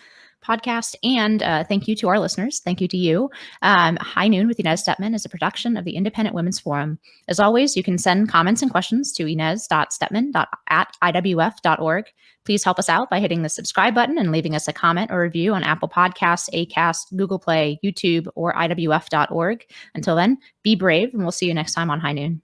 podcast. And thank you to our listeners. Thank you to you. High Noon with Inez Stepman is a production of the Independent Women's Forum. As always, you can send comments and questions to inez.stepman@iwf.org. Please help us out by hitting the subscribe button and leaving us a comment or review on Apple Podcasts, Acast, Google Play, YouTube, or iwf.org. Until then, be brave, and we'll see you next time on High Noon.